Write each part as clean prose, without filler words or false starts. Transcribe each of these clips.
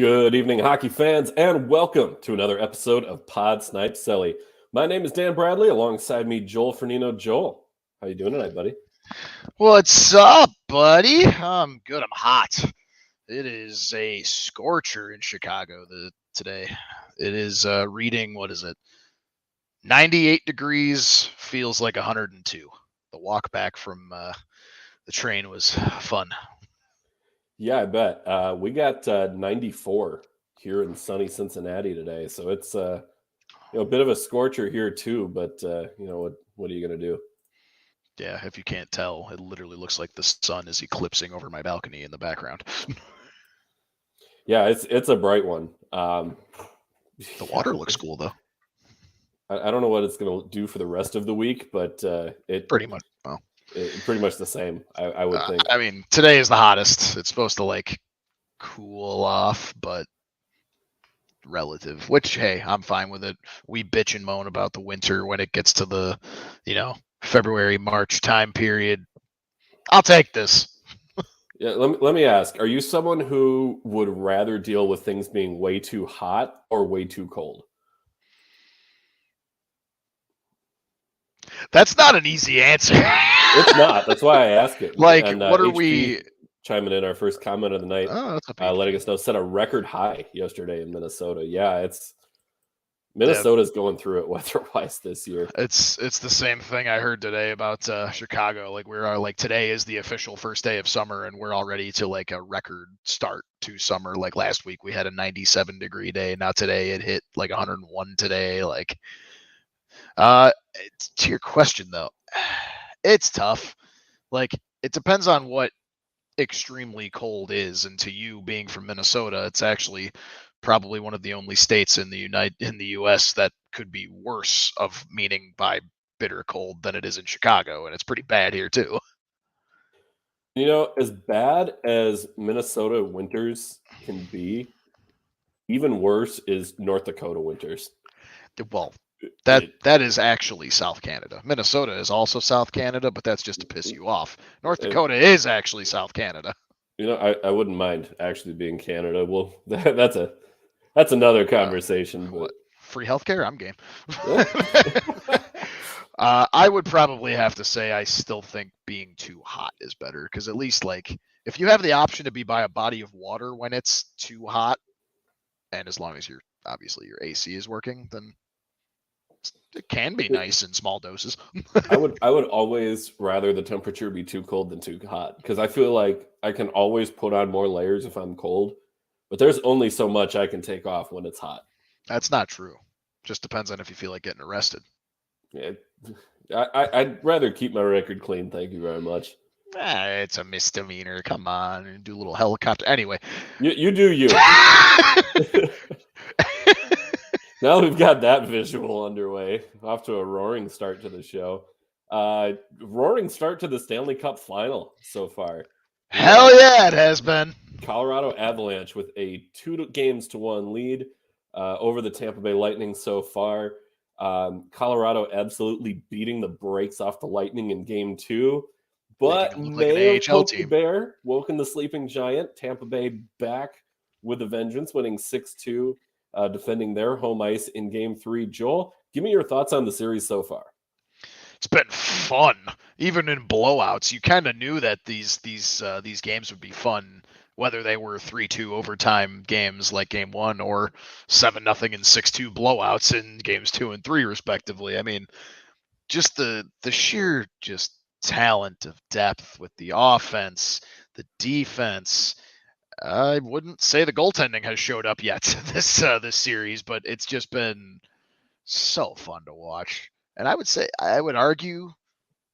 Good evening, hockey fans, and welcome to another episode of Pod Snipe Celly. My name is Dan Bradley, alongside me, Joel Fernino. Joel, how you doing tonight, buddy? What's up, buddy? I'm good. I'm hot. It is a scorcher in Chicago today. It is reading, 98 degrees, feels like 102. The walk back from the train was fun. Yeah, I bet. We got 94 here in sunny Cincinnati today, so it's a bit of a scorcher here too. But what are you gonna do? Yeah, if you can't tell, it literally looks like the sun is eclipsing over my balcony in the background. Yeah, it's a bright one. The water looks cool though. I don't know what it's gonna do for the rest of the week, but it Pretty much. Well, pretty much the same. I would think. I mean, today is the hottest. It's supposed to cool off, but relative, which, hey, I'm fine with it. We bitch and moan about the winter when it gets to the, February, March time period. I'll take this. Yeah, let me ask, are you someone who would rather deal with things being way too hot or way too cold? That's not an easy answer. It's not. That's why I ask it. What are HP we chiming in, our first comment of the night, letting us know, set a record high yesterday in Minnesota. Yeah, Minnesota's going through it weather-wise this year. It's the same thing I heard today about Chicago. Today is the official first day of summer, and we're already to a record start to summer. Like last week, we had a 97-degree day. Now today, it hit 101 today. To your question though, it's tough. It depends on what extremely cold is, and to you being from Minnesota, it's actually probably one of the only states in the US that could be worse of meaning by bitter cold than it is in Chicago, and it's pretty bad here too. As bad as Minnesota winters can be, even worse is North Dakota winters. Well, that is actually South Canada. Minnesota is also South Canada, but that's just to piss you off. North Dakota is actually South Canada. I wouldn't mind actually being Canada. Well, that's another conversation. But free healthcare, I'm game. I would probably have to say I still think being too hot is better, because at least if you have the option to be by a body of water when it's too hot, and as long as your AC is working, then it can be nice in small doses. I would always rather the temperature be too cold than too hot, because I feel like I can always put on more layers if I'm cold, but there's only so much I can take off when it's hot. That's not true. Just depends on if you feel like getting arrested. Yeah, I'd rather keep my record clean. Thank you very much. It's a misdemeanor. Come on, and do a little helicopter. Anyway, you do you. Now we've got that visual underway. Off to a roaring start to the show. Roaring start to the Stanley Cup Final so far. Hell yeah, it has been. Colorado Avalanche with a 2-1 lead over the Tampa Bay Lightning so far. Colorado absolutely beating the brakes off the Lightning in Game 2. But may have poked the bear, woken the sleeping giant. Tampa Bay back with a vengeance, winning 6-2. Defending their home ice in Game 3. Joel, give me your thoughts on the series so far. It's been fun, even in blowouts. You kind of knew that these games would be fun, whether they were 3-2 overtime games like Game 1 or 7-0 and 6-2 blowouts in Games 2 and 3, respectively. I mean, just the sheer talent of depth with the offense, the defense. I wouldn't say the goaltending has showed up yet this series, but it's just been so fun to watch. And I would argue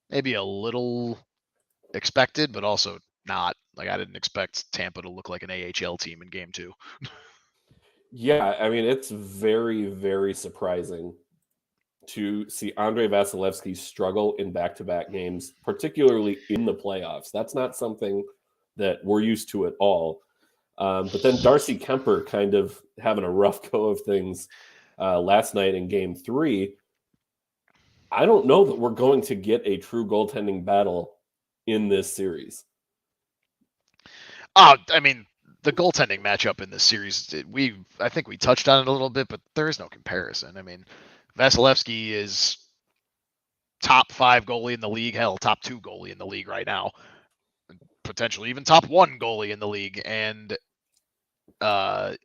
maybe a little expected, but also not. I didn't expect Tampa to look like an AHL team in Game 2. Yeah, I mean, it's very, very surprising to see Andrei Vasilevsky struggle in back-to-back games, particularly in the playoffs. That's not something that we're used to at all. But then Darcy Kemper kind of having a rough go of things last night in Game 3. I don't know that we're going to get a true goaltending battle in this series. I mean, the goaltending matchup in this series, I think we touched on it a little bit, but there is no comparison. I mean, Vasilevsky is top 5 goalie in the league, hell, top 2 goalie in the league right now, potentially even top 1 goalie in the league, and top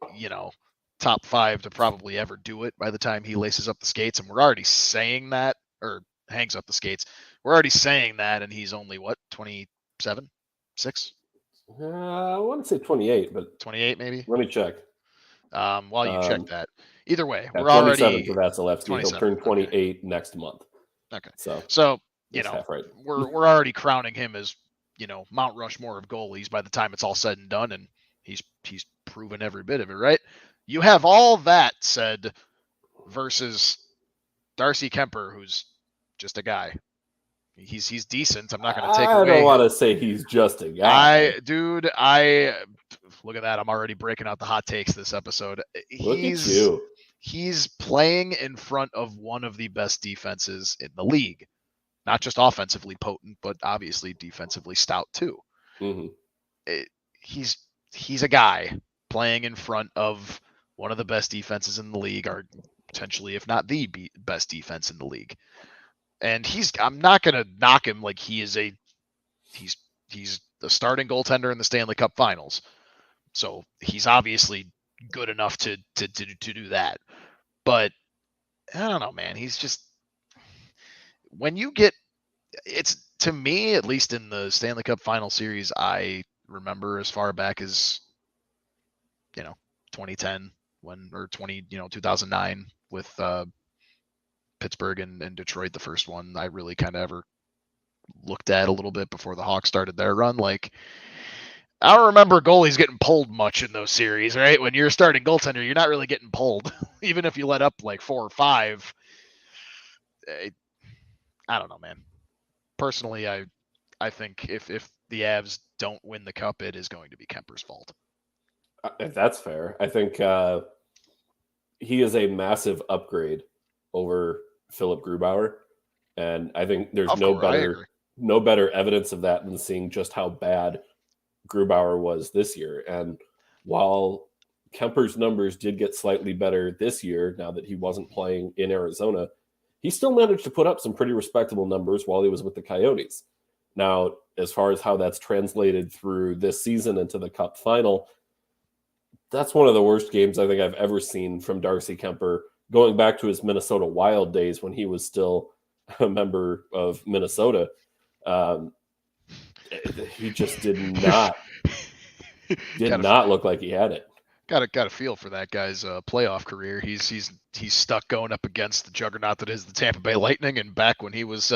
5 to probably ever do it by the time he laces up the skates. And we're already saying that, or hangs up the skates. We're already saying that, and he's only, 27? 6? I want to say 28, but 28 maybe? let me check. While you check that. Either way, yeah, we're 27 already... for Vasilevsky. He'll turn 28 next month. Okay. So half right. we're already crowning him as, Mount Rushmore of goalies by the time it's all said and done, and he's proven every bit of it, right? You have all that said versus Darcy Kemper, who's just a guy. He's decent. I'm not going to take away. I don't want to say he's just a guy. I look at that. I'm already breaking out the hot takes this episode. Look at you. He's playing in front of one of the best defenses in the league. Not just offensively potent, but obviously defensively stout too. Mm-hmm. He's a guy playing in front of one of the best defenses in the league, or potentially, if not the best defense in the league. And I'm not going to knock him like he's the starting goaltender in the Stanley Cup Finals. So he's obviously good enough to do that. But I don't know, man. He's just, when you get, it's, to me, at least in the Stanley Cup Final Series, I remember as far back as, 2010 or 2009 with Pittsburgh and Detroit, the first one I really kind of ever looked at a little bit before the Hawks started their run. Like, I don't remember goalies getting pulled much in those series, right? When you're a starting goaltender, you're not really getting pulled, even if you let up like 4 or 5. I don't know, man. Personally, I think if the Avs don't win the cup, it is going to be Kemper's fault. That's fair. I think he is a massive upgrade over Philip Grubauer, and I think there's no better evidence of that than seeing just how bad Grubauer was this year. And while Kemper's numbers did get slightly better this year, now that he wasn't playing in Arizona, he still managed to put up some pretty respectable numbers while he was with the Coyotes. Now, as far as how that's translated through this season into the Cup Final, that's one of the worst games I think I've ever seen from Darcy Kemper, going back to his Minnesota Wild days when he was still a member of Minnesota. He just did not look like he had it. Got a feel for that guy's playoff career. He's stuck going up against the juggernaut that is the Tampa Bay Lightning, and back when he was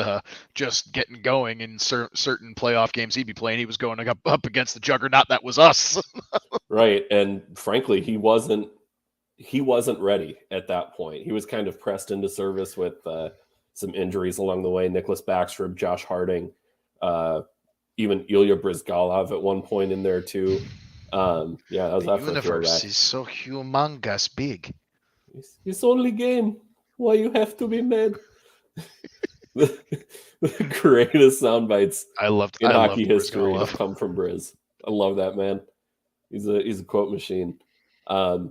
just getting going in certain playoff games he'd be playing, he was going up against the juggernaut that was us. Right, and frankly, he wasn't ready at that point. He was kind of pressed into service with some injuries along the way. Nicholas Backstrom, Josh Harding, even Ilya Bryzgalov at one point in there too. That was the universe is so humongous big. It's only game. Why you have to be mad? the greatest sound bites in hockey history have come from Briz. I love that man. He's a quote machine. I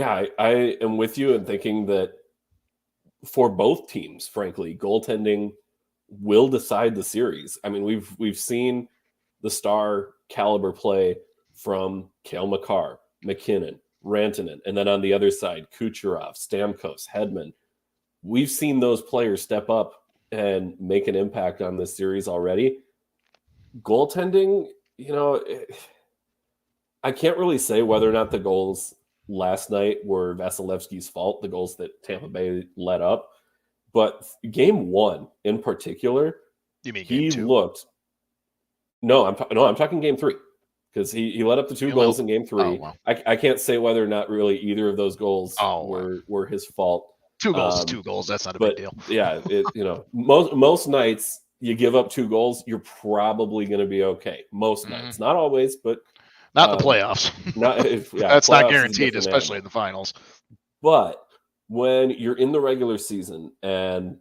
am with you in thinking that for both teams, frankly, goaltending will decide the series. I mean, we've seen the star caliber play from Cale Makar, McKinnon, Rantanen, and then on the other side, Kucherov, Stamkos, Hedman. We've seen those players step up and make an impact on this series already. Goaltending, I can't really say whether or not the goals last night were Vasilevsky's fault, the goals that Tampa Bay let up. But game 1 in particular, you mean game 2? I'm talking game 3, because he let up the 2 goals in game 3. Oh, wow. I can't say whether or not really either of those goals were his fault. 2 goals is 2 goals. That's not a big deal. Yeah, most nights you give up 2 goals, you're probably going to be okay. Most nights, not always, but not the playoffs. That's not guaranteed, especially in the finals. But when you're in the regular season and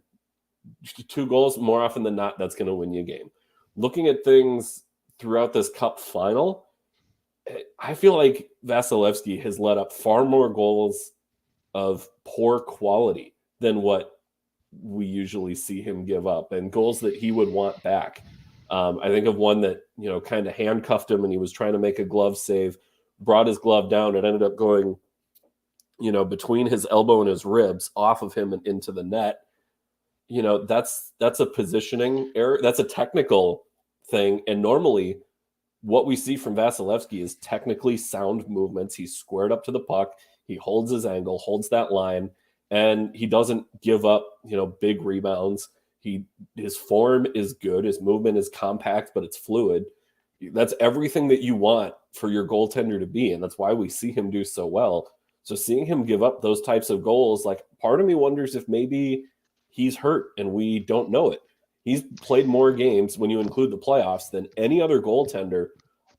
2 goals, more often than not, that's going to win you a game. Looking at things throughout this Cup Final, I feel like Vasilevsky has let up far more goals of poor quality than what we usually see him give up, and goals that he would want back. I think of one that, kind of handcuffed him and he was trying to make a glove save, brought his glove down. It ended up going, between his elbow and his ribs, off of him and into the net. That's a positioning error. That's a technical thing. And normally what we see from Vasilevsky is technically sound movements. He's squared up to the puck. He holds his angle, holds that line, and he doesn't give up, big rebounds. His form is good. His movement is compact, but it's fluid. That's everything that you want for your goaltender to be, and that's why we see him do so well. So seeing him give up those types of goals, like, part of me wonders if maybe he's hurt and we don't know it. He's played more games when you include the playoffs than any other goaltender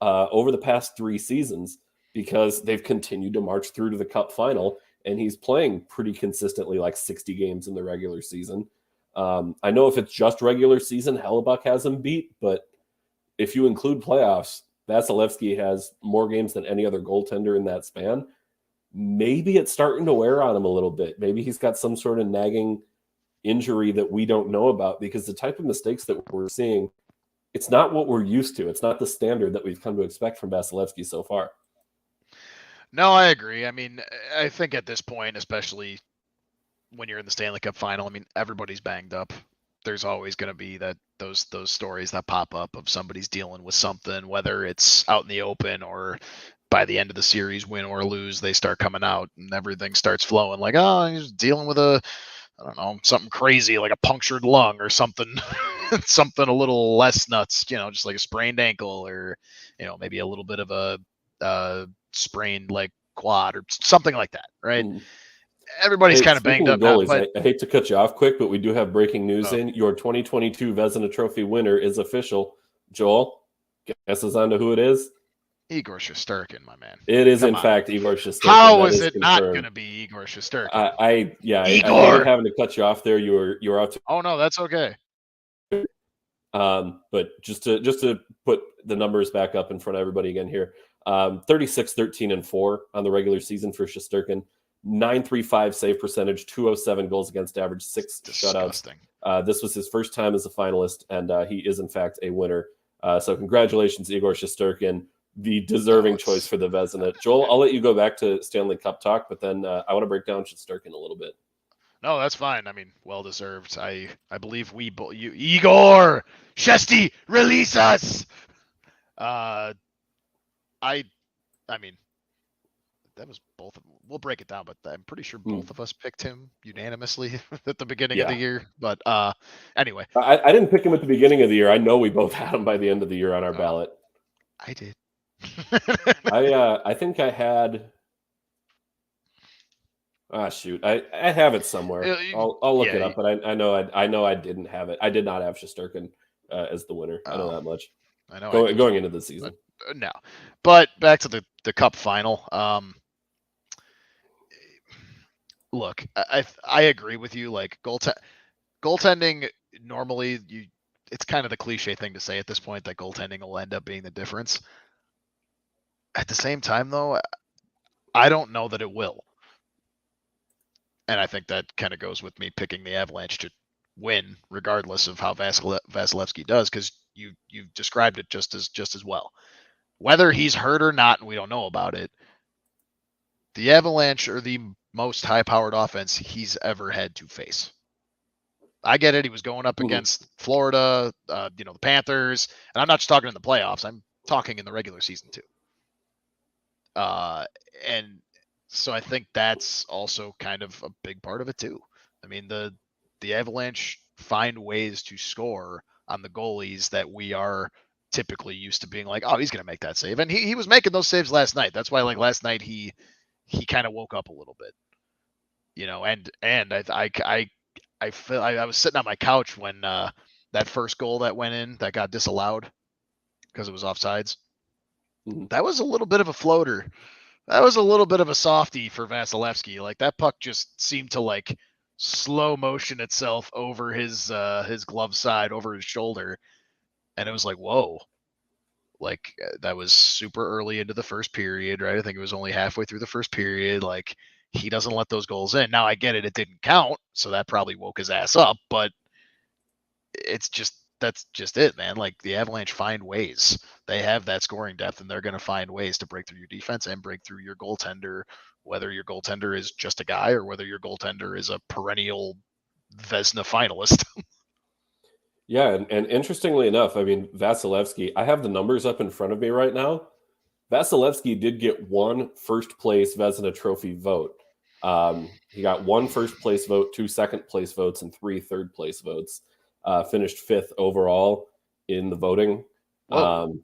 over the past 3 seasons, because they've continued to march through to the Cup Final, and he's playing pretty consistently, like 60 games in the regular season. I know if it's just regular season, Hellebuck has him beat, but if you include playoffs, Vasilevsky has more games than any other goaltender in that span. Maybe it's starting to wear on him a little bit. Maybe he's got some sort of nagging injury that we don't know about, because the type of mistakes that we're seeing, it's not what we're used to. It's not the standard that we've come to expect from Vasilevsky so far. No, I agree. I mean, I think at this point, especially when you're in the Stanley Cup Final, I mean, everybody's banged up. There's always going to be those stories that pop up of somebody's dealing with something, whether it's out in the open or by the end of the series, win or lose, they start coming out and everything starts flowing. Like, oh, he's dealing with I don't know, something crazy like a punctured lung or something, something a little less nuts, just like a sprained ankle, or maybe a little bit of a sprained like quad or something like that, right? Everybody's kind of banged up goalies, now, but I hate to cut you off quick, but we do have breaking news in. Your 2022 Vezina Trophy winner is official. Joel, guesses on to who it is? Igor Shesterkin, my man. It is, in fact, Igor Shesterkin. How is it not going to be Igor Shesterkin? I hated having to cut you off there. You were out. Oh no, that's okay. But just to put the numbers back up in front of everybody again here, 36, 13, and 4 on the regular season for Shesterkin, 935 save percentage, 207 goals against average, 6 shutouts. This was his first time as a finalist, and he is in fact a winner. So congratulations, Igor Shesterkin, the deserving choice for the Vezina. Joel, I'll let you go back to Stanley Cup talk, but then I want to break down Shesterkin a little bit. No, that's fine. I mean, well deserved. I believe Igor Shesty, release us. I mean, that was both of them. We'll break it down, but I'm pretty sure both of us picked him unanimously at the beginning of the year. But anyway, I didn't pick him at the beginning of the year. I know we both had him by the end of the year on our ballot. I did. I think I had. Shoot, I have it somewhere. I'll look it up, but I know I didn't have it. I did not have Shesterkin as the winner. I know that much. I know going into the season. No, but back to the Cup Final. Look, I agree with you. Like goaltending, normally it's kind of the cliche thing to say at this point that goaltending will end up being the difference. At the same time, though, I don't know that it will. And I think that kind of goes with me picking the Avalanche to win, regardless of how Vasilevsky does, because you've described it just as well. Whether he's hurt or not, and we don't know about it, the Avalanche are the most high-powered offense he's ever had to face. I get it. He was going up against Florida, the Panthers, and I'm not just talking in the playoffs. I'm talking in the regular season too. And so I think that's also kind of a big part of it too. I mean, the Avalanche find ways to score on the goalies that we are typically used to being like, oh, he's going to make that save. And he was making those saves last night. That's why, like, last night he kind of woke up a little bit, and I feel I was sitting on my couch when that first goal that went in that got disallowed because it was offsides. That was a little bit of a floater. That was a little bit of a softie for Vasilevsky. Like, that puck just seemed to like slow motion itself over his glove side, over his shoulder. And it was like, whoa, Like that was super early into the first period, right? I think it was only halfway through the first period. Like he doesn't let those goals in. Now I get it; it didn't count, so that probably woke his ass up. But it's just that's just it, man. Like the Avalanche find ways. They have that scoring depth, and they're going to find ways to break through your defense and break through your goaltender. Whether your goaltender is just a guy or whether your goaltender is a perennial Vezina finalist. Yeah, and interestingly enough, I mean, Vasilevsky, I have the numbers up in front of me right now. Vasilevsky did get one first place Vezina Trophy vote. He got one first place vote, 2 second place votes, and 3 third place votes. Finished 5th overall in the voting. Whoa.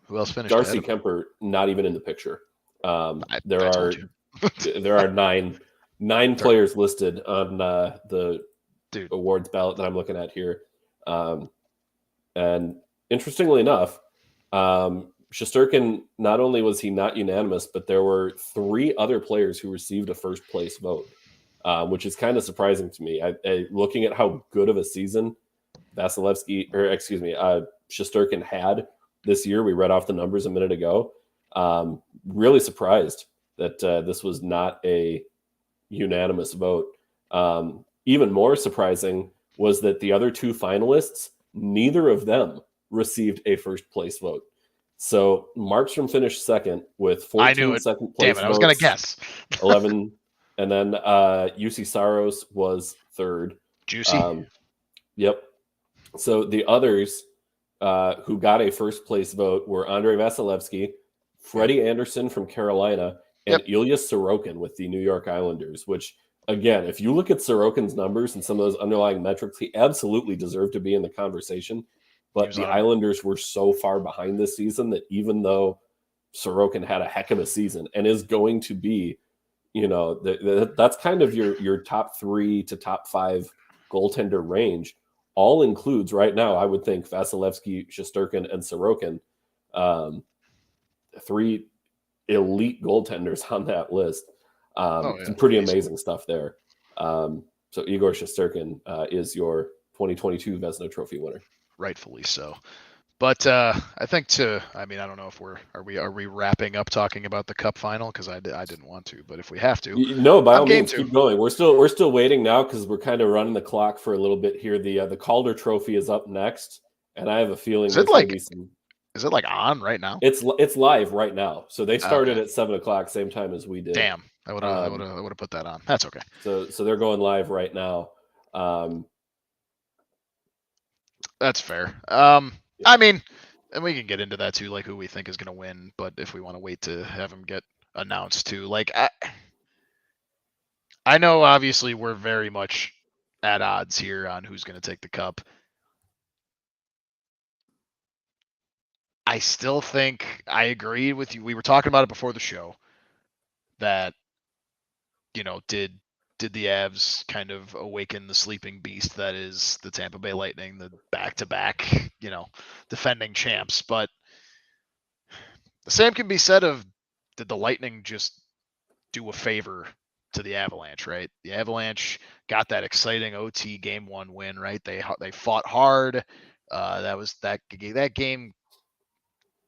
Who else finished? Darcy Kemper, not even in the picture. There are nine players listed on the awards ballot that I'm looking at here. And interestingly enough, Shesterkin, not only was he not unanimous, but there were 3 other players who received a first place vote, which is kind of surprising to me. Looking at how good of a season Shesterkin had this year, we read off the numbers a minute ago. Really surprised that this was not a unanimous vote. Even more surprising was that the other 2 finalists, neither of them received a first place vote. So Markstrom finished second with 14 second place votes. Damn it, I was going to guess. 11. And then UC Saros was third. Juicy. Yep. So the others who got a first place vote were Andrei Vasilevsky, Freddie Anderson from Carolina, and Ilya Sorokin with the New York Islanders, which, again, if you look at Sorokin's numbers and some of those underlying metrics, he absolutely deserved to be in the conversation. But the Islanders were so far behind this season that even though Sorokin had a heck of a season and is going to be, that's kind of your top 3 to top 5 goaltender range, all includes right now, I would think, Vasilevsky, Shesterkin, and Sorokin. 3 elite goaltenders on that list. Some pretty amazing stuff there. So Igor Shesterkin is your 2022 Vezina Trophy winner. Rightfully so. But I think I don't know if are we wrapping up talking about the Cup final, because I didn't want to, but if we have to, no, by all means, keep going. We're still waiting now because we're kind of running the clock for a little bit here. The Calder Trophy is up next, and I have a feeling is it like on right now? It's live right now. So they started at 7:00, same time as we did. Damn, I would have put that on. That's okay. So they're going live right now. That's fair. I mean, and we can get into that too, like who we think is going to win. But if we want to wait to have them get announced too, like I know obviously we're very much at odds here on who's going to take the cup. I still think I agree with you. We were talking about it before the show that, did the Avs kind of awaken the sleeping beast that is the Tampa Bay Lightning, the back-to-back, defending champs? But the same can be said of, did the Lightning just do a favor to the Avalanche, right? The Avalanche got that exciting OT Game 1 win, right? They fought hard. That game,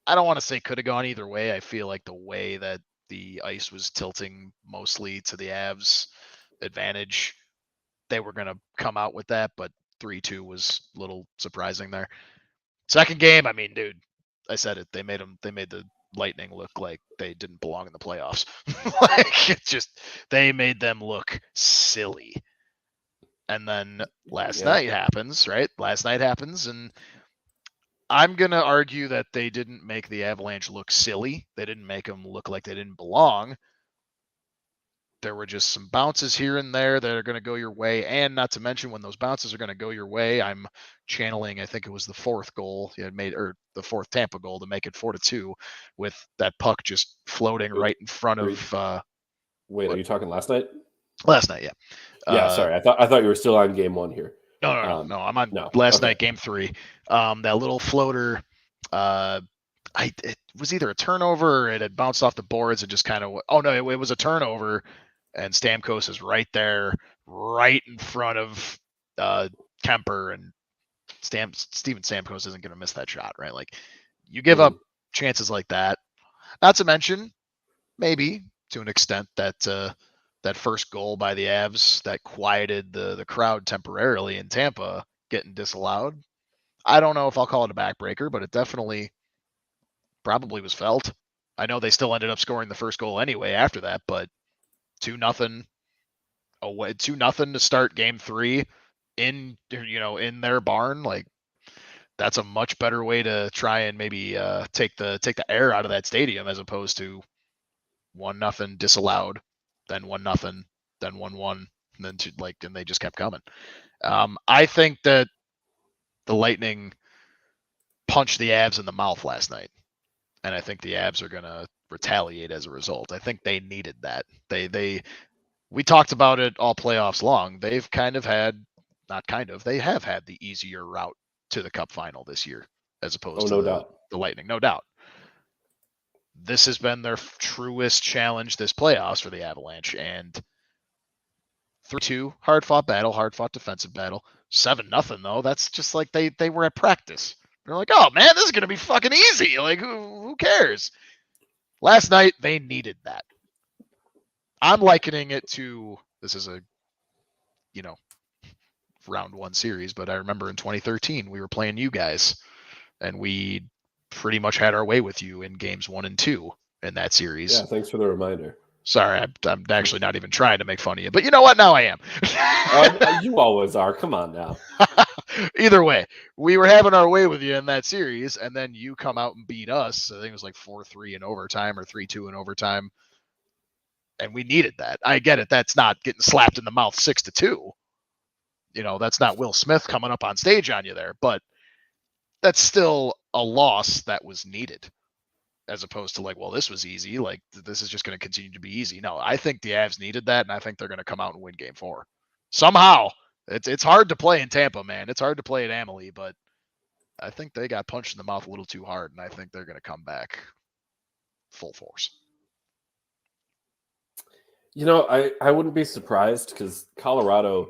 I don't want to say could have gone either way. I feel like the way that the ice was tilting mostly to the Avs' advantage, they were going to come out with that, but 3-2 was a little surprising there. Second game, I mean, dude, I said it. They made the Lightning look like they didn't belong in the playoffs. They made them look silly. And then last night happens, right? Last night happens, and I'm going to argue that they didn't make the Avalanche look silly. They didn't make them look like they didn't belong. There were just some bounces here and there that are going to go your way. And not to mention, when those bounces are going to go your way, I'm channeling, I think it was the 4th goal he had made, or the 4th Tampa goal to make it 4-2, with that puck just floating right in front of. Wait, are you talking last night? Last night, yeah. Yeah, sorry. I thought you were still on Game 1 here. No. I'm on last night, Game 3. That little floater. It was either a turnover or it had bounced off the boards and just kind of. Oh no, it was a turnover. And Stamkos is right there, right in front of Kemper, and Steven Stamkos isn't going to miss that shot, right? Like, you give up chances like that. Not to mention, maybe to an extent that that first goal by the Avs that quieted the crowd temporarily in Tampa getting disallowed. I don't know if I'll call it a backbreaker, but it definitely probably was felt. I know they still ended up scoring the first goal anyway after that, but 2-0 away, 2-0 to start game 3 in in their barn. Like, that's a much better way to try and maybe take the air out of that stadium, as opposed to 1-0 disallowed, then 1-0, then 1-1, and then and they just kept coming. I think that the Lightning punched the Avs in the mouth last night, and I think the Avs are gonna retaliate as a result. I think they needed that. We talked about it all playoffs long. They've they have had the easier route to the Cup Final this year, as opposed to the Lightning, no doubt. This has been their truest challenge this playoffs for the Avalanche, and 3-2, hard fought battle, hard fought defensive battle. 7-0 though, that's just like they were at practice. They're like, oh man, this is gonna be fucking easy. Like, who cares? Last night they needed that. I'm likening it to, this is a round 1 series, but I remember in 2013 we were playing you guys, and we pretty much had our way with you in games 1 and 2 in that series. Yeah, thanks for the reminder. Sorry, I'm actually not even trying to make fun of you, but you know what? Now I am. You always are. Come on now. Either way, we were having our way with you in that series, and then you come out and beat us. I think it was like 4-3 in overtime or 3-2 in overtime, and we needed that. I get it. That's not getting slapped in the mouth 6-2. That's not Will Smith coming up on stage on you there, but that's still a loss that was needed, as opposed to like, well, this was easy. Like, this is just going to continue to be easy. No, I think the Avs needed that, and I think they're going to come out and win game 4. Somehow. It's hard to play in Tampa, man. It's hard to play at Amalie, but I think they got punched in the mouth a little too hard, and I think they're going to come back full force. I wouldn't be surprised, because Colorado's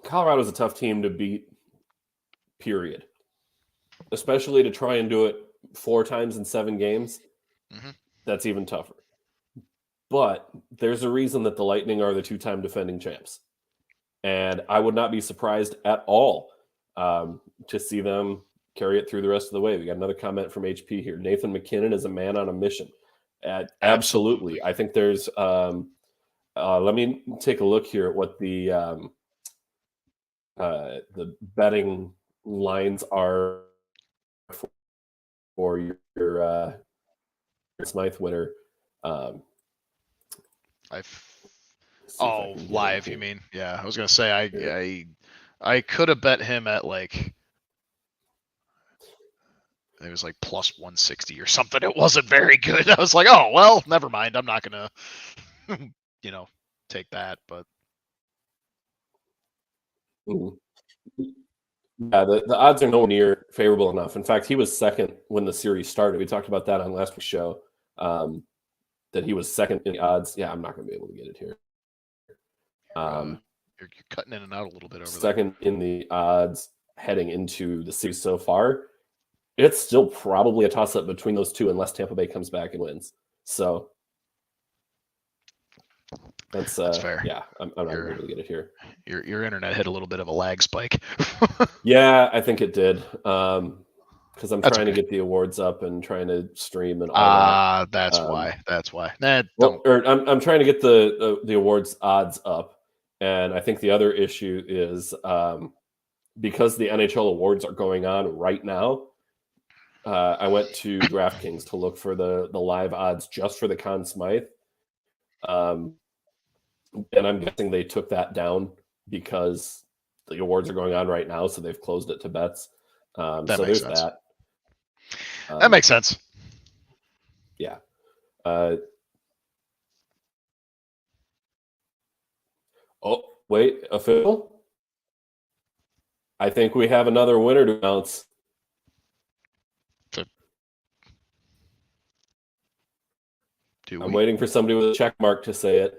a tough team to beat, period. Especially to try and do it 4 times in 7 games. Mm-hmm. That's even tougher. But there's a reason that the Lightning are the 2-time defending champs. And I would not be surprised at all to see them carry it through the rest of the way. We got another comment from HP here. Nathan McKinnon is a man on a mission. Absolutely. I think there's let me take a look here at what the betting lines are for your Snipe winner. Live, you mean? Yeah, I was gonna say I could have bet him at like, it was like plus 160 or something. It wasn't very good. I was like, oh well, never mind. I'm not gonna take that. But yeah, the odds are nowhere near favorable enough. In fact, he was second when the series started. We talked about that on last week's show. That he was second in the odds. Yeah, I'm not going to be able to get it here. You're cutting in and out a little bit over second there. In the odds heading into the series so far. It's still probably a toss-up between those two unless Tampa Bay comes back and wins. So that's fair. Yeah, I'm not going to be able to get it here. Your internet hit a little bit of a lag spike. Yeah, I think it did. Because I'm trying to get the awards up and trying to stream and all that. That's why. I'm trying to get the awards odds up, and I think the other issue is because the NHL awards are going on right now. I went to DraftKings to look for the live odds just for the Conn Smythe, and I'm guessing they took that down because the awards are going on right now, so they've closed it to bets. So there's sense. That makes sense. Yeah. Oh, wait, official? I think we have another winner to announce. I'm waiting for somebody with a check mark to say it.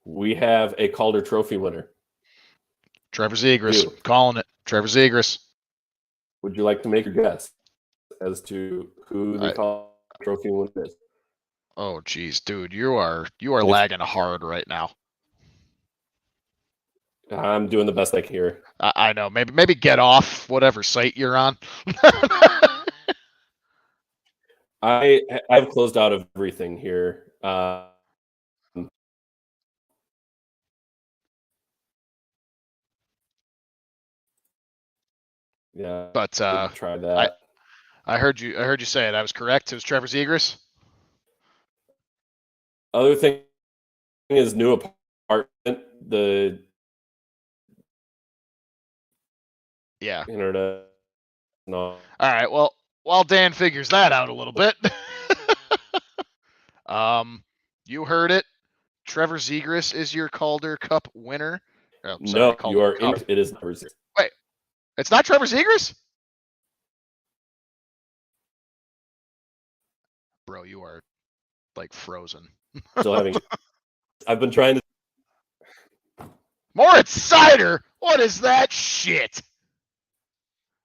We have a Calder Trophy winner. Trevor Zegras. Calling it. Trevor Zegras. Would you like to make a guess as to who the Calder Trophy winner is? Oh, geez, dude, you are lagging hard right now. I'm doing the best I can here. I know. Maybe get off whatever site you're on. I've closed out of everything here. Yeah, but try that. I heard you say it. I was correct. It was Trevor Zegras. Other thing is new apartment. The internet. No. All right. Well, while Dan figures that out a little bit, you heard it. Trevor Zegras is your Calder Cup winner. Oh, sorry, No, you are Cup. it is Trevor Zegras. Wait, it's not Trevor Zegras? Bro, you are like frozen. Still having. I've been trying to. Moritz Seider? What is that shit?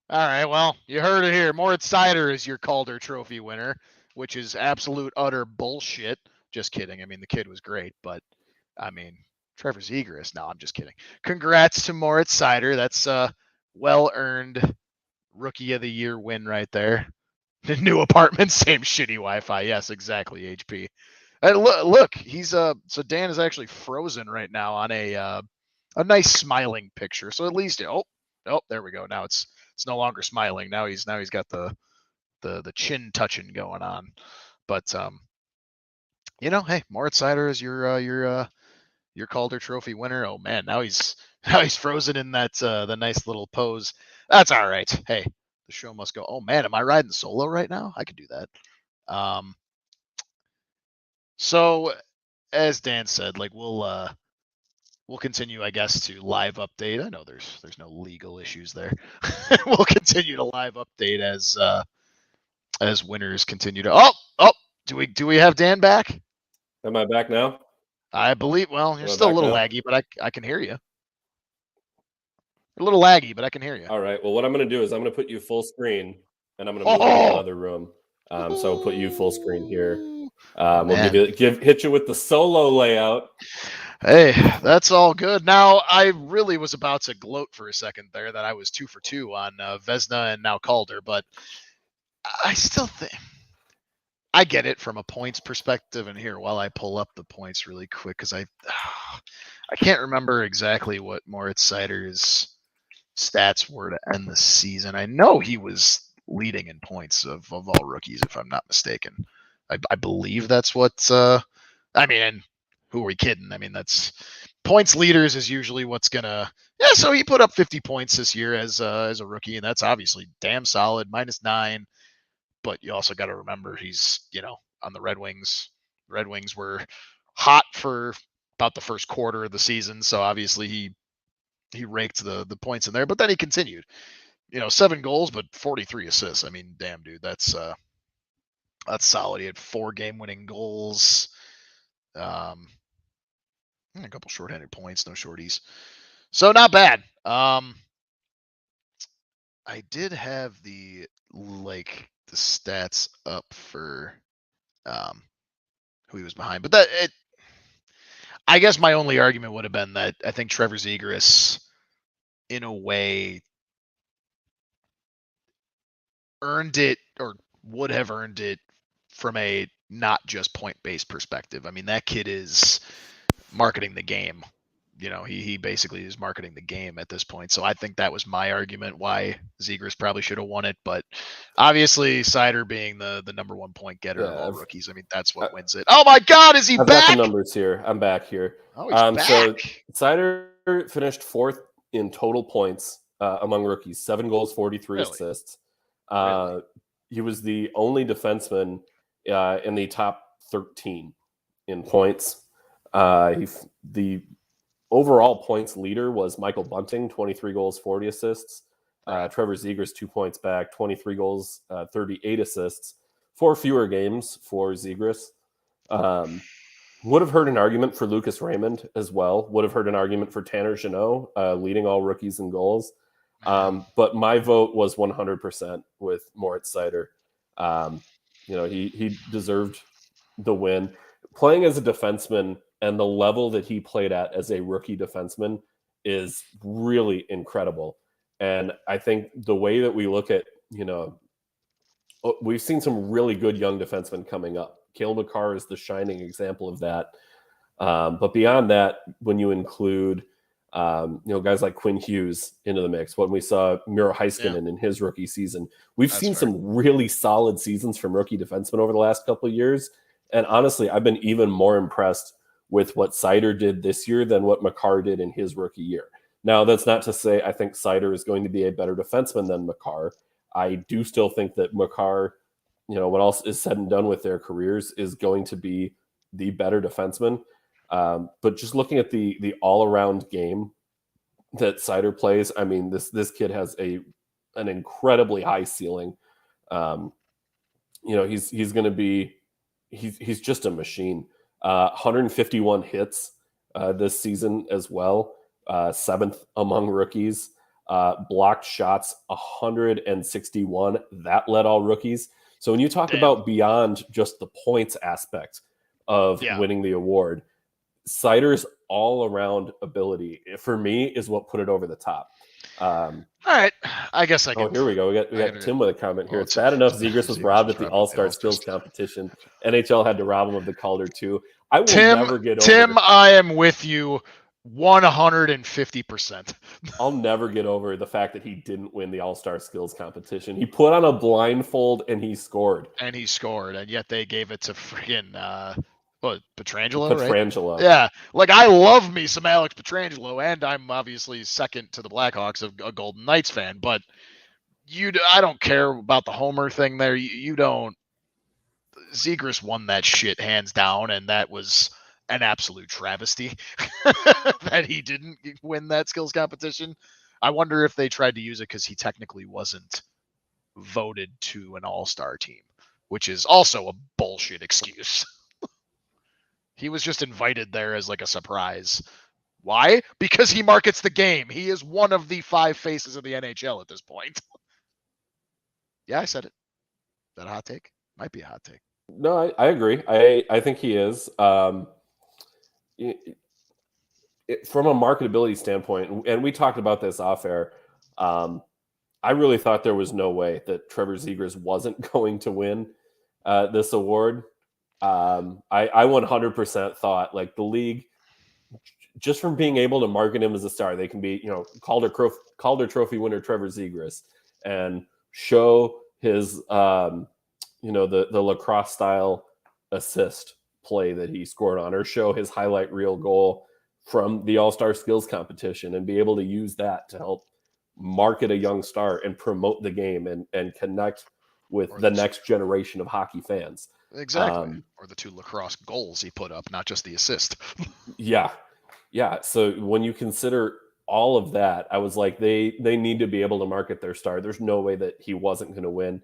All right, well, you heard it here. Moritz Seider is your Calder Trophy winner, which is absolute utter bullshit. Just kidding. I mean, the kid was great, but I mean, Trevor Zegras. No, I'm just kidding. Congrats to Moritz Seider. That's a well-earned Rookie of the Year win right there. New apartment, same shitty Wi-Fi. Yes, exactly. HP. And look, he's so Dan is actually frozen right now on a nice smiling picture. So at least oh, there we go. Now it's no longer smiling. Now he's got the chin touching going on. But hey, Moritz Seider is your Calder Trophy winner. Oh man, now he's frozen in that the nice little pose. That's all right. Hey, the show must go. Oh man, am I riding solo right now? I could do that. So as Dan said, like we'll continue, I guess, to live update. I know there's no legal issues there. We'll continue to live update as winners continue to. Oh, do we have Dan back? Am I back now? I believe. Well, you're still a little laggy, but I can hear you. A little laggy, but I can hear you. All right. Well, what I'm going to do is I'm going to put you full screen, and I'm going to move to another room. So I'll put you full screen here. We'll hit you with the solo layout. Hey, that's all good. Now, I really was about to gloat for a second there that I was 2 for 2 on Vezina and now Calder, but I still think I get it from a points perspective. And here, while I pull up the points really quick, because I can't remember exactly what Moritz Seider's stats were to end the season. I know he was leading in points of all rookies, if I'm not mistaken. I believe that's what. I mean, who are we kidding? I mean, that's points leaders is usually what's gonna. Yeah, so he put up 50 points this year as a rookie, and that's obviously damn solid. -9, but you also got to remember he's on the Red Wings. Red Wings were hot for about the first quarter of the season, so obviously he raked the points in there, but then he continued. 7 goals, but 43 assists. I mean, damn, dude, that's solid. He had 4 game-winning goals. A couple shorthanded points, no shorties. So not bad. I did have the stats up for who he was behind, but I guess my only argument would have been that I think Trevor Zegras, in a way, earned it or would have earned it from a not just point-based perspective. I mean, that kid is marketing the game. He basically is marketing the game at this point. So I think that was my argument why Zegras probably should have won it. But obviously, Seider being the number 1 point getter of all rookies, I mean, that's what wins it. Oh my God, is he I've back? Got the numbers here. I'm back here. Oh, he's back. So Seider finished 4th in total points among rookies. 7 goals, 43 assists. Really? He was the only defenseman in the top 13 in points. The overall points leader was Michael Bunting, 23 goals, 40 assists. Trevor Zegras, 2 points back, 23 goals, 38 assists. 4 fewer games for Zegras. Would have heard an argument for Lucas Raymond as well. Would have heard an argument for Tanner Jeannot, leading all rookies in goals. But my vote was 100% with Moritz Seider. He deserved the win. Playing as a defenseman and the level that he played at as a rookie defenseman is really incredible. And I think the way that we look at, we've seen some really good young defensemen coming up. Cale Makar is the shining example of that. But beyond that, when you include, guys like Quinn Hughes into the mix, when we saw Miro Heiskanen in his rookie season, we've seen some really solid seasons from rookie defensemen over the last couple of years. And honestly, I've been even more impressed with what Seider did this year than what Makar did in his rookie year. Now, that's not to say I think Seider is going to be a better defenseman than Makar. I do still think that Makar, when all is said and done with their careers, is going to be the better defenseman. But just looking at the all-around game that Seider plays, I mean, this kid has an incredibly high ceiling. He's going to be he's just a machine. 151 hits this season as well, 7th among rookies. Blocked shots 161. That led all rookies. So when you talk about beyond just the points aspect of winning the award, Seider's all-around ability, for me, is what put it over the top. All right, I guess I can. Oh, here we go. We got Tim with a comment here. It's bad enough Zegras was robbed at the All-Star Skills competition. NHL had to rob him of the Calder too. I will never get over. Tim, I am with you 150%. I'll never get over the fact that he didn't win the All-Star Skills competition. He put on a blindfold and he scored. And yet they gave it to friggin' Pietrangelo, Pietrangelo. Right? Yeah. Like, I love me some Alex Pietrangelo, and I'm obviously second to the Blackhawks, a Golden Knights fan, but I don't care about the homer thing there. You don't. Zegras won that shit hands down, and that was an absolute travesty that he didn't win that skills competition. I wonder if they tried to use it because he technically wasn't voted to an all-star team, which is also a bullshit excuse. He was just invited there as like a surprise. Why? Because he markets the game. He is one of the 5 faces of the NHL at this point. Yeah, I said it. Is that a hot take? Might be a hot take. No, I agree. I think he is. From a marketability standpoint, and we talked about this off air, I really thought there was no way that Trevor Zegras wasn't going to win this award. I 100% thought, like, the league, just from being able to market him as a star, they can be, Calder Trophy winner Trevor Zegras, and show his, the lacrosse style assist play that he scored on, or show his highlight reel goal from the All-Star Skills competition, and be able to use that to help market a young star and promote the game and connect with the next generation of hockey fans. Exactly. Or the 2 lacrosse goals he put up, not just the assist. Yeah. So when you consider all of that, I was like, they need to be able to market their star. There's no way that he wasn't going to win.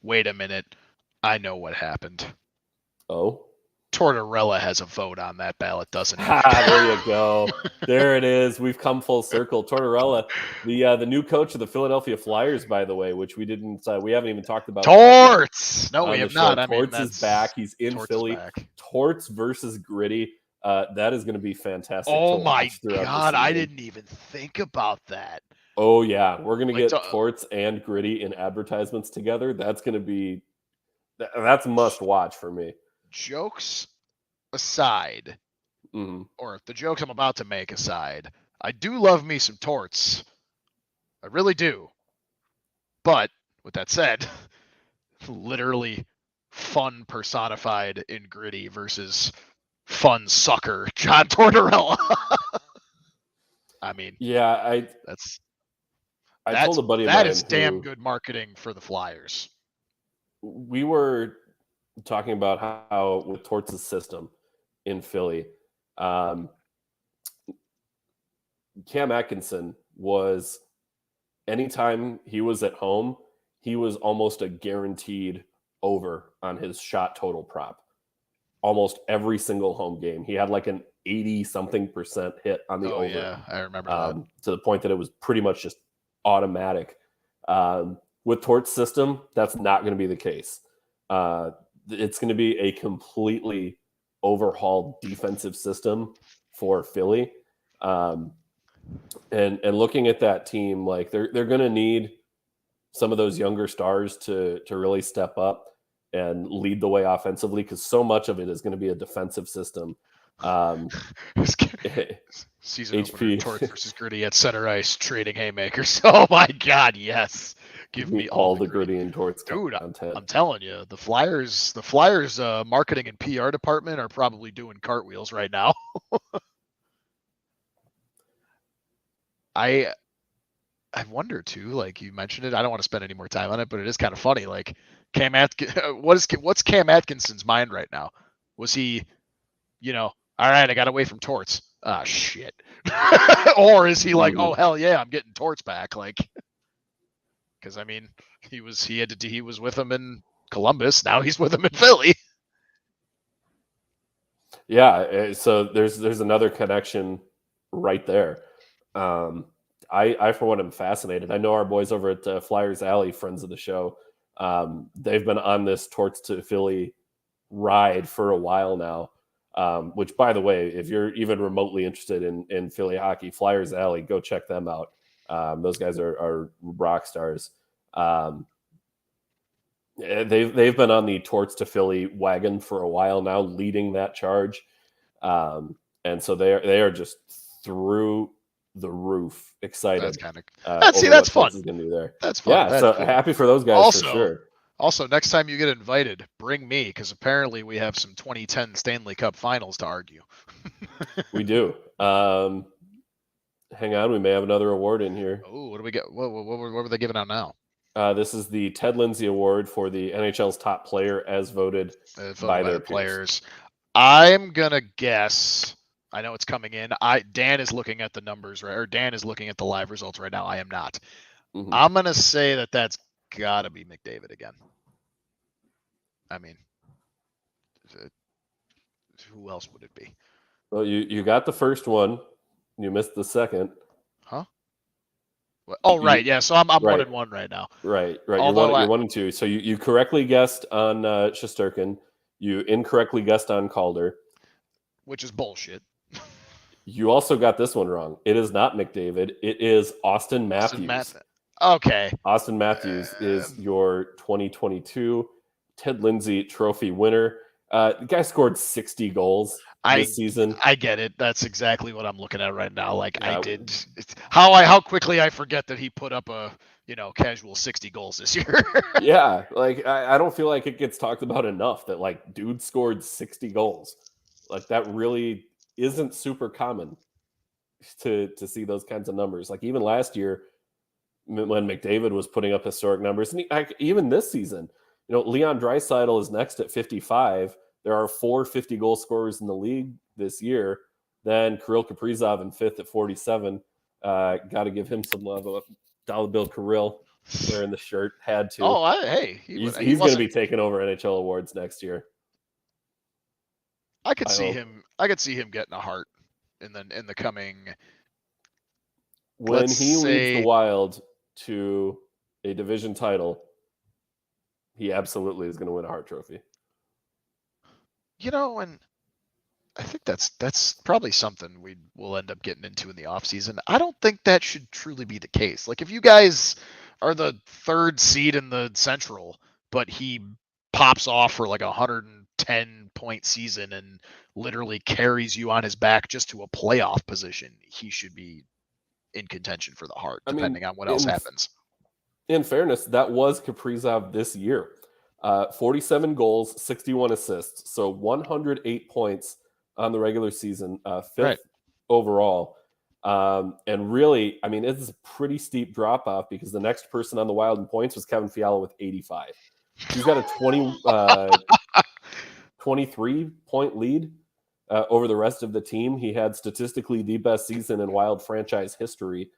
Wait a minute. I know what happened. Oh? Tortorella has a vote on that ballot, doesn't he? There you go. There it is. We've come full circle. Tortorella, the new coach of the Philadelphia Flyers, by the way, which we haven't even talked about. Torts! No, we have not. Torts is back. He's in Philly. Torts versus Gritty. That is going to be fantastic. Oh my God, I didn't even think about that. Oh yeah, we're going to get Torts and Gritty in advertisements together. That's must watch for me. Jokes aside, or the jokes I'm about to make aside, I do love me some Torts. I really do. But with that said, literally fun personified in Gritty versus fun sucker John Tortorella. I mean, yeah, I told a buddy of mine that is damn good marketing for the Flyers. We were talking about how with Torts' system in Philly, Cam Atkinson was, anytime he was at home, he was almost a guaranteed over on his shot total prop. almost every single home game. He had like an 80-something% hit on the over. Yeah, I remember that. To the point that it was pretty much just automatic. With Tort's system, that's not going to be the case. It's going to be a completely overhauled defensive system for Philly. And looking at that team, like they're going to need some of those younger stars to really step up and lead the way offensively, because so much of it is going to be a defensive system. Season opener, Torts versus Gritty at center ice, trading haymakers. Oh my God, yes! Give me all the Gritty and Torts, dude. content. I'm telling you, the Flyers marketing and PR department are probably doing cartwheels right now. I wonder too, like you mentioned it. I don't want to spend any more time on it, but it is kind of funny. Like what's Cam Atkinson's mind right now? Was he, all right, I got away from Torts. Ah, shit. Or is he like, oh hell yeah, I'm getting Torts back? Like, because I mean, he was with him in Columbus. Now he's with him in Philly. Yeah, so there's another connection right there. I for one am fascinated. I know our boys over at Flyers Alley, friends of the show, they've been on this Torts to Philly ride for a while now. Which, by the way, if you're even remotely interested in Philly hockey, Flyers Alley, go check them out. Those guys are rock stars. They've been on the Torts to Philly wagon for a while now, leading that charge, and so they are just through the roof excited. That's kind of that's fun. There. That's fun. Yeah, that's so cool. Happy for those guys for sure. Also, next time you get invited, bring me, because apparently we have some 2010 Stanley Cup Finals to argue. We do. Hang on, we may have another award in here. Oh, what do we get? What were they giving out now? This is the Ted Lindsay Award for the NHL's top player as voted by their players. I'm gonna guess. I know it's coming in. Dan is looking at the numbers, right? Or Dan is looking at the live results right now. I am not. Mm-hmm. I'm gonna say that's got to be McDavid again. I mean, who else would it be? Well, you got the first one. You missed the second. Huh? Oh, right. Yeah. So I'm right. 1-1 right now. Right. Although you're 1-2. So you correctly guessed on Shesterkin. You incorrectly guessed on Calder. Which is bullshit. You also got this one wrong. It is not McDavid. It is Austin Matthews. Okay. Austin Matthews is your 2022 Ted Lindsay Trophy winner. The guy scored 60 goals this season. I get it. That's exactly what I'm looking at right now. Like I did. How quickly I forget that he put up a casual 60 goals this year. Yeah, like I don't feel like it gets talked about enough that like dude scored 60 goals. Like that really isn't super common to see those kinds of numbers. Like even last year, when McDavid was putting up historic numbers, and even this season, Leon Draisaitl is next at 55. There are 4 50-goal scorers in the league this year. Then Kirill Kaprizov in 5th at 47. Got to give him some love. Dollar Bill Kirill wearing the shirt, had to. Oh, he's going to be taking over NHL awards next year. I could see him getting a Hart in the coming. When he leads the Wild to a division title, he absolutely is going to win a Hart Trophy. And I think that's probably something we'll end up getting into in the offseason. I don't think that should truly be the case. Like if you guys are the 3rd seed in the Central, but he pops off for like 110-point season and literally carries you on his back just to a playoff position, he should be in contention for the Hart, depending on what else happens. In fairness, that was Kaprizov this year. 47 goals, 61 assists. So 108 points on the regular season, 5th overall. And really, I mean, it's a pretty steep drop-off because the next person on the Wild in points was Kevin Fiala with 85. He's got a 23-point lead over the rest of the team. He had statistically the best season in Wild franchise history.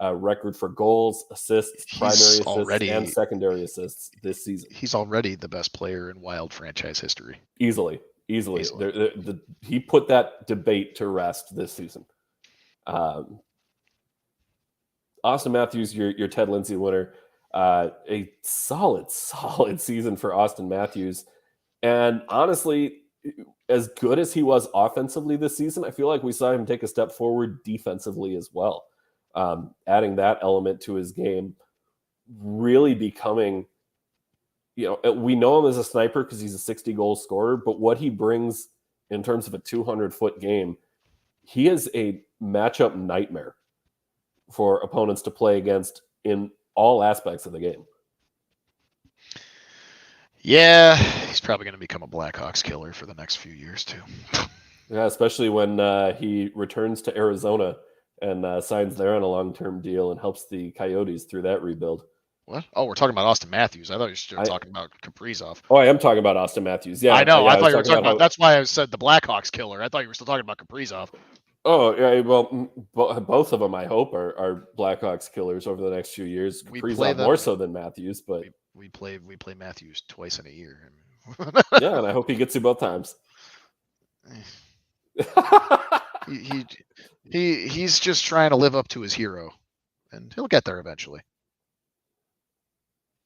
Record for goals, assists, primary assists, and secondary assists this season. He's already the best player in Wild franchise history. Easily. Easily. He put that debate to rest this season. Austin Matthews, your Ted Lindsay winner. A solid season for Austin Matthews. And honestly, as good as he was offensively this season, I feel like we saw him take a step forward defensively as well. Adding that element to his game, really becoming, we know him as a sniper because he's a 60-goal scorer, but what he brings in terms of a 200-foot game, he is a matchup nightmare for opponents to play against in all aspects of the game. Yeah, he's probably going to become a Blackhawks killer for the next few years too. Yeah, especially when he returns to Arizona and signs there on a long-term deal and helps the Coyotes through that rebuild. What? Oh, we're talking about Austin Matthews. I thought you were still talking about Kaprizov. Oh, I am talking about Austin Matthews. Yeah, I know. I thought you were talking about. That's why I said the Blackhawks killer. I thought you were still talking about Kaprizov. Oh, yeah. Well, both of them, I hope, are Blackhawks killers over the next few years. Kaprizov more so than Matthews, but we play Matthews twice in a year. Yeah, and I hope he gets you both times. He's just trying to live up to his hero, and he'll get there eventually.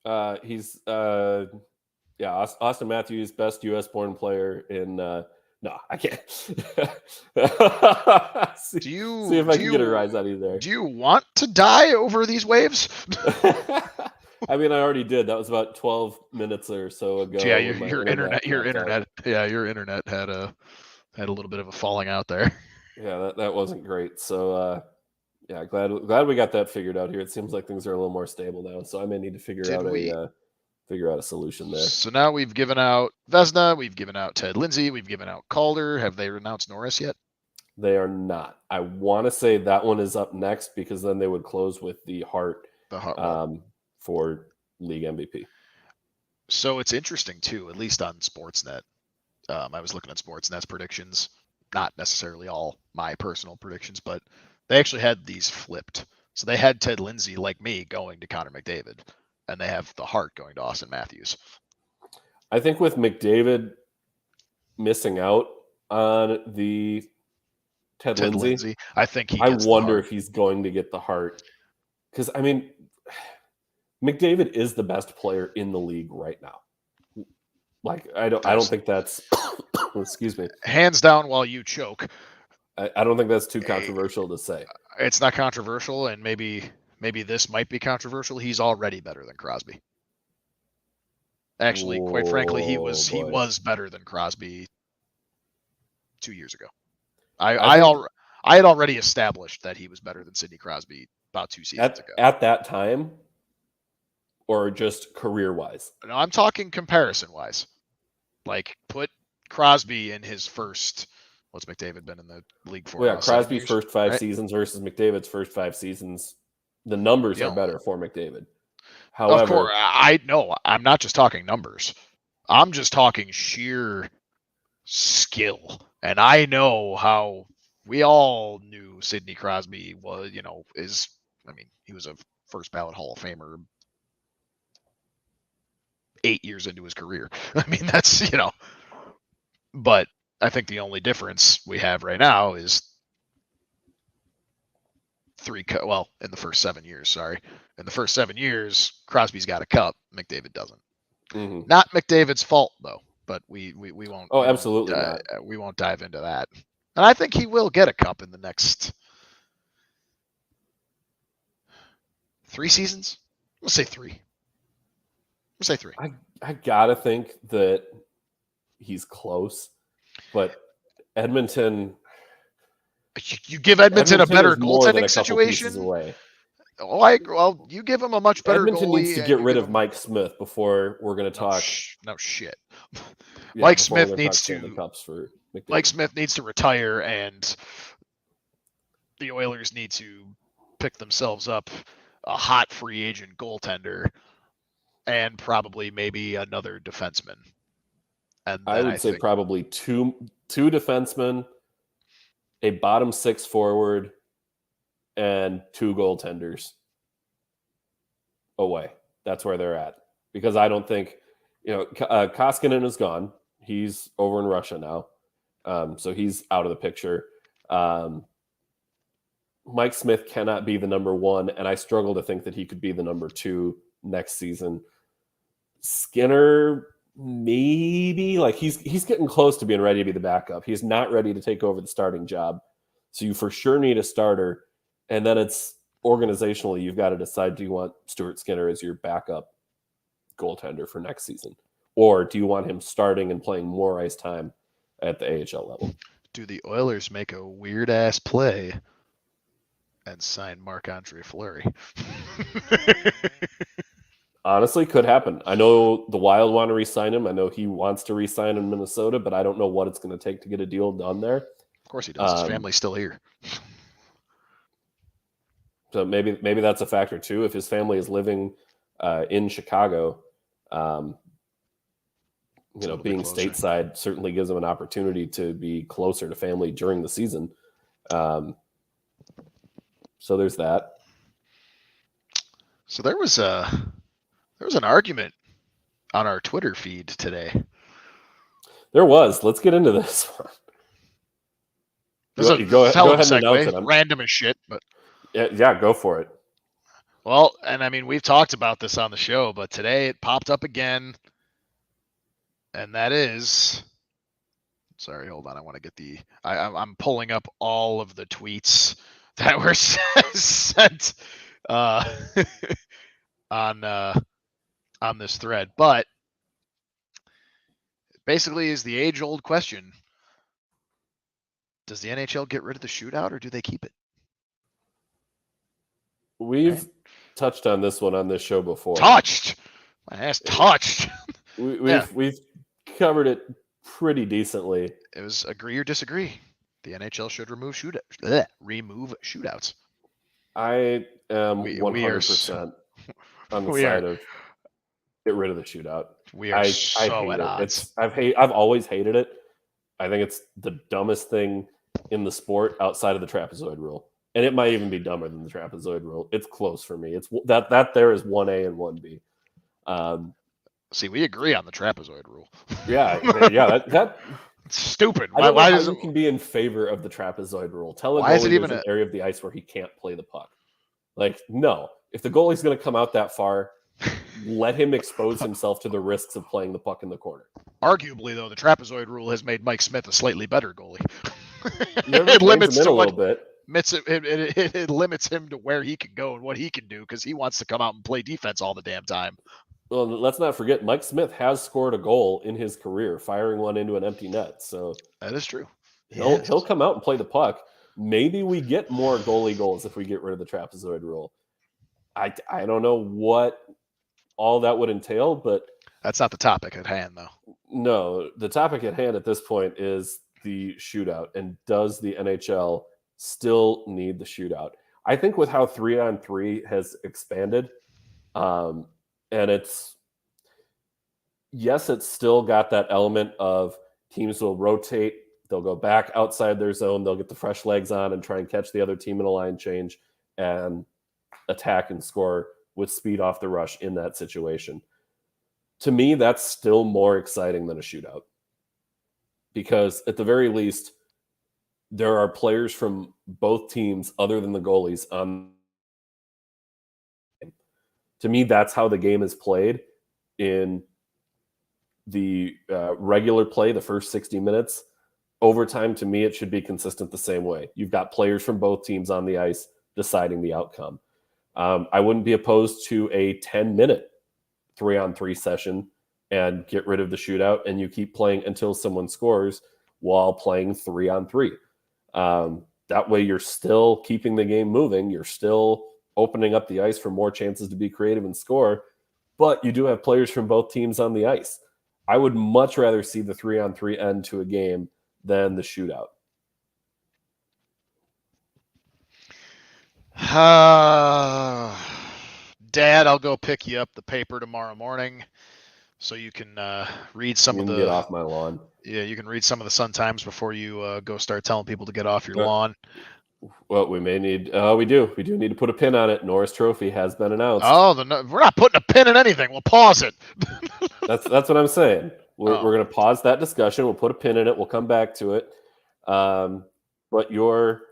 Austin Matthews, best U.S.-born player in. No, I can't. see if I can get a rise out of you there. Do you want to die over these waves? I mean, I already did. That was about 12 minutes or so ago. Yeah, your internet had a little bit of a falling out there. Yeah, that wasn't great. So yeah, glad we got that figured out here. It seems like things are a little more stable now. So I may need to figure out a solution there. So now we've given out Vezina, we've given out Ted Lindsay, we've given out Calder. Have they announced Norris yet? They are not. I want to say that one is up next because then they would close with the Hart for league MVP. So it's interesting too, at least on Sportsnet. I was looking at Sportsnet's predictions, not necessarily all my personal predictions, but they actually had these flipped. So they had Ted Lindsay, like me, going to Connor McDavid, and they have the Hart going to Austin Matthews. I think with McDavid missing out on the Ted Lindsay, I think I wonder if he's going to get the Hart. Because, I mean, McDavid is the best player in the league right now. Like, I don't think that's excuse me. Hands down while you choke. I don't think that's too controversial to say. It's not controversial, and maybe this might be controversial. He's already better than Crosby. Actually, quite frankly, he was better than Crosby 2 years ago. I had already established that he was better than Sidney Crosby about 2 seasons ago. At that time, or just career-wise? No, I'm talking comparison-wise. Like, put Crosby in his first. What's McDavid been in the league for? Well, yeah, Crosby's first 5 seasons versus McDavid's first 5 seasons. The numbers are better for McDavid. However, of course, I'm not just talking numbers. I'm just talking sheer skill. And I know how we all knew Sidney Crosby was, he was a first ballot Hall of Famer 8 years into his career. I mean, that's, but I think the only difference we have right now is in the first 7 years, sorry. In the first 7 years, Crosby's got a cup, McDavid doesn't. Mm-hmm. Not McDavid's fault, though, but we won't. Oh, absolutely not. We won't dive into that. And I think he will get a cup in the next 3 seasons. Let's say 3. I gotta think that he's close, but Edmonton. You give Edmonton a better goaltending situation. Away. You give him a much better. Edmonton needs to get rid of Mike Smith before we're going to talk. No shit. Yeah, Mike Smith needs to. Mike Smith needs to retire, and the Oilers need to pick themselves up a hot free agent goaltender, and probably maybe another defenseman. And I would say probably two defensemen, a bottom 6 forward, and 2 goaltenders away. That's where they're at. Because I don't think, Koskinen is gone. He's over in Russia now. So he's out of the picture. Mike Smith cannot be the number one, and I struggle to think that he could be the number two next season. Skinner, maybe. Like he's getting close to being ready to be the backup. He's not ready to take over the starting job. So you for sure need a starter. And then it's organizationally, you've got to decide, do you want Stuart Skinner as your backup goaltender for next season? Or do you want him starting and playing more ice time at the AHL level? Do the Oilers make a weird-ass play and sign Marc-Andre Fleury? Honestly, could happen. I know the Wild want to re-sign him. I know he wants to re-sign in Minnesota, but I don't know what it's going to take to get a deal done there. Of course he does. His family's still here. So maybe that's a factor too. If his family is living in Chicago, being stateside certainly gives him an opportunity to be closer to family during the season. So there's that. So there was an argument on our Twitter feed today. There was. Let's get into this one. Go ahead and announce it. Random as shit, but yeah, go for it. Well, and I mean, we've talked about this on the show, but today it popped up again, and that is. Sorry, hold on. I want to get I'm pulling up all of the tweets that were sent on this thread, but basically is the age-old question: does the NHL get rid of the shootout, or do they keep it? We've touched on this one on this show before. Touched. My ass touched. We've covered it pretty decently. It was agree or disagree. The NHL should remove shootouts. I am 100% on the side of get rid of the shootout. We are so at odds. I've always hated it. I think it's the dumbest thing in the sport outside of the trapezoid rule. And it might even be dumber than the trapezoid rule. It's close for me. It's that there is 1A and 1B. See, we agree on the trapezoid rule. Yeah, that it's stupid. Why does you can be in favor of the trapezoid rule? Tell a goalie there's an area of the ice where he can't play the puck. Like, no. If the goalie's going to come out that far, let him expose himself to the risks of playing the puck in the corner. Arguably, though, the trapezoid rule has made Mike Smith a slightly better goalie. It limits him a little bit. It limits him to where he can go and what he can do because he wants to come out and play defense all the damn time. Well, let's not forget, Mike Smith has scored a goal in his career, firing one into an empty net. So that is true. He'll come out and play the puck. Maybe we get more goalie goals if we get rid of the trapezoid rule. I don't know what all that would entail, but that's not the topic at hand, though. No, the topic at hand at this point is the shootout, and does the NHL still need the shootout? I think with how 3-on-3 has expanded, and it's still got that element of teams will rotate, they'll go back outside their zone, they'll get the fresh legs on and try and catch the other team in a line change and attack and score with speed off the rush in that situation. To me, that's still more exciting than a shootout, because at the very least, there are players from both teams other than the goalies on. To me, that's how the game is played in the regular play, the first 60 minutes. Overtime, to me, it should be consistent the same way. You've got players from both teams on the ice deciding the outcome. I wouldn't be opposed to a 10-minute 3-on-3 session and get rid of the shootout, and you keep playing until someone scores while playing 3-on-3. That way you're still keeping the game moving. You're still opening up the ice for more chances to be creative and score, but you do have players from both teams on the ice. I would much rather see the 3-on-3 end to a game than the shootout. Dad, I'll go pick you up the paper tomorrow morning so you can read some of the... Get off my lawn. Yeah, you can read some of the Sun Times before you go start telling people to get off your lawn. Well, we may need... we do need to put a pin on it. Norris Trophy has been announced. Oh, we're not putting a pin in anything. We'll pause it. That's what I'm saying. We're going to pause that discussion. We'll put a pin in it. We'll come back to it. But your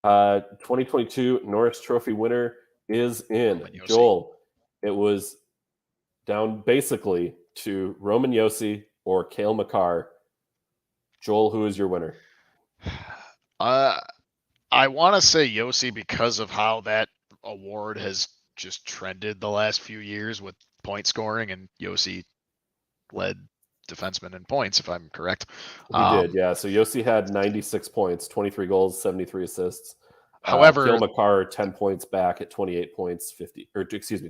2022 Norris Trophy winner is in. Joel, it was down basically to Roman Josi or Cale Makar. Joel, who is your winner? I want to say Josi because of how that award has just trended the last few years with point scoring, and Josi led defenseman in points, if I'm correct. He did, yeah. So Josi had 96 points, 23 goals, 73 assists. However, Cale Makar 10 points back at 28 points,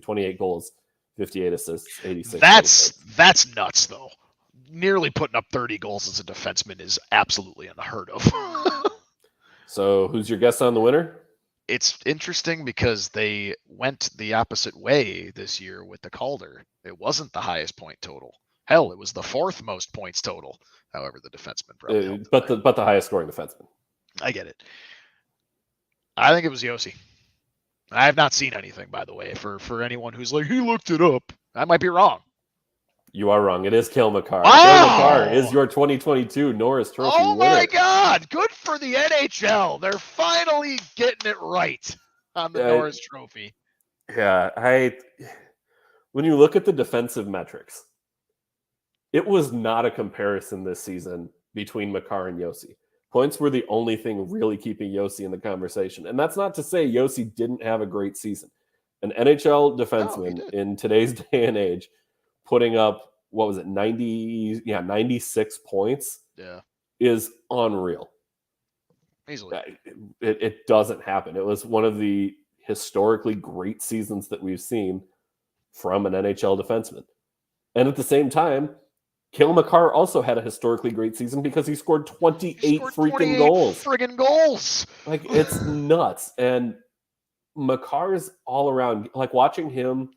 28 goals, 58 assists, 86. That's nuts, though. Nearly putting up 30 goals as a defenseman is absolutely unheard of. So who's your guess on the winner? It's interesting because they went the opposite way this year with the Calder. It wasn't the highest point total. Hell, it was the fourth most points total. However, the defenseman probably but the highest scoring defenseman. I get it. I think it was Josi. I have not seen anything, by the way, for anyone who's like, he looked it up. I might be wrong. You are wrong. It is Cale Makar. Wow! Cale Makar is your 2022 Norris Trophy winner. Oh my God! Good for the NHL. They're finally getting it right on the Norris Trophy. Yeah, when you look at the defensive metrics, it was not a comparison this season between Makar and Josi. Points were the only thing really keeping Josi in the conversation. And that's not to say Josi didn't have a great season. An NHL defenseman in today's day and age putting up, 96 points is unreal. Easily. It doesn't happen. It was one of the historically great seasons that we've seen from an NHL defenseman. And at the same time, Cale Makar also had a historically great season because he scored 28 freaking goals. Friggin' goals. Like, it's nuts. And Makar's all around, like watching him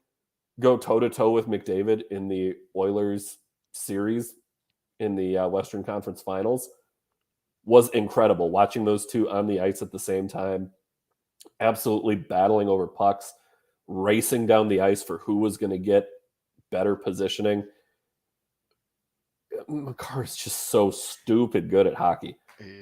go toe-to-toe with McDavid in the Oilers series in the Western Conference Finals was incredible. Watching those two on the ice at the same time, absolutely battling over pucks, racing down the ice for who was going to get better positioning. Makar is just so stupid good at hockey.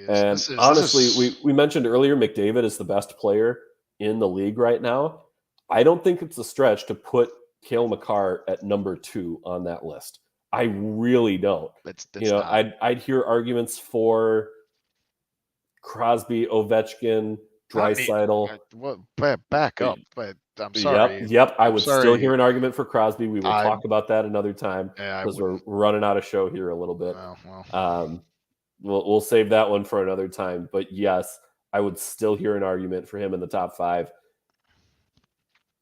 And honestly, we mentioned earlier McDavid is the best player in the league right now. I don't think it's a stretch to put Cale Makar at number 2 on that list. I really don't. I'd hear arguments for Crosby, Ovechkin, Draisaitl. Back up, but I'm sorry. Yep. I would still hear an argument for Crosby. We will talk about that another time because we're running out of show here a little bit. We'll save that one for another time. But yes, I would still hear an argument for him in the top 5.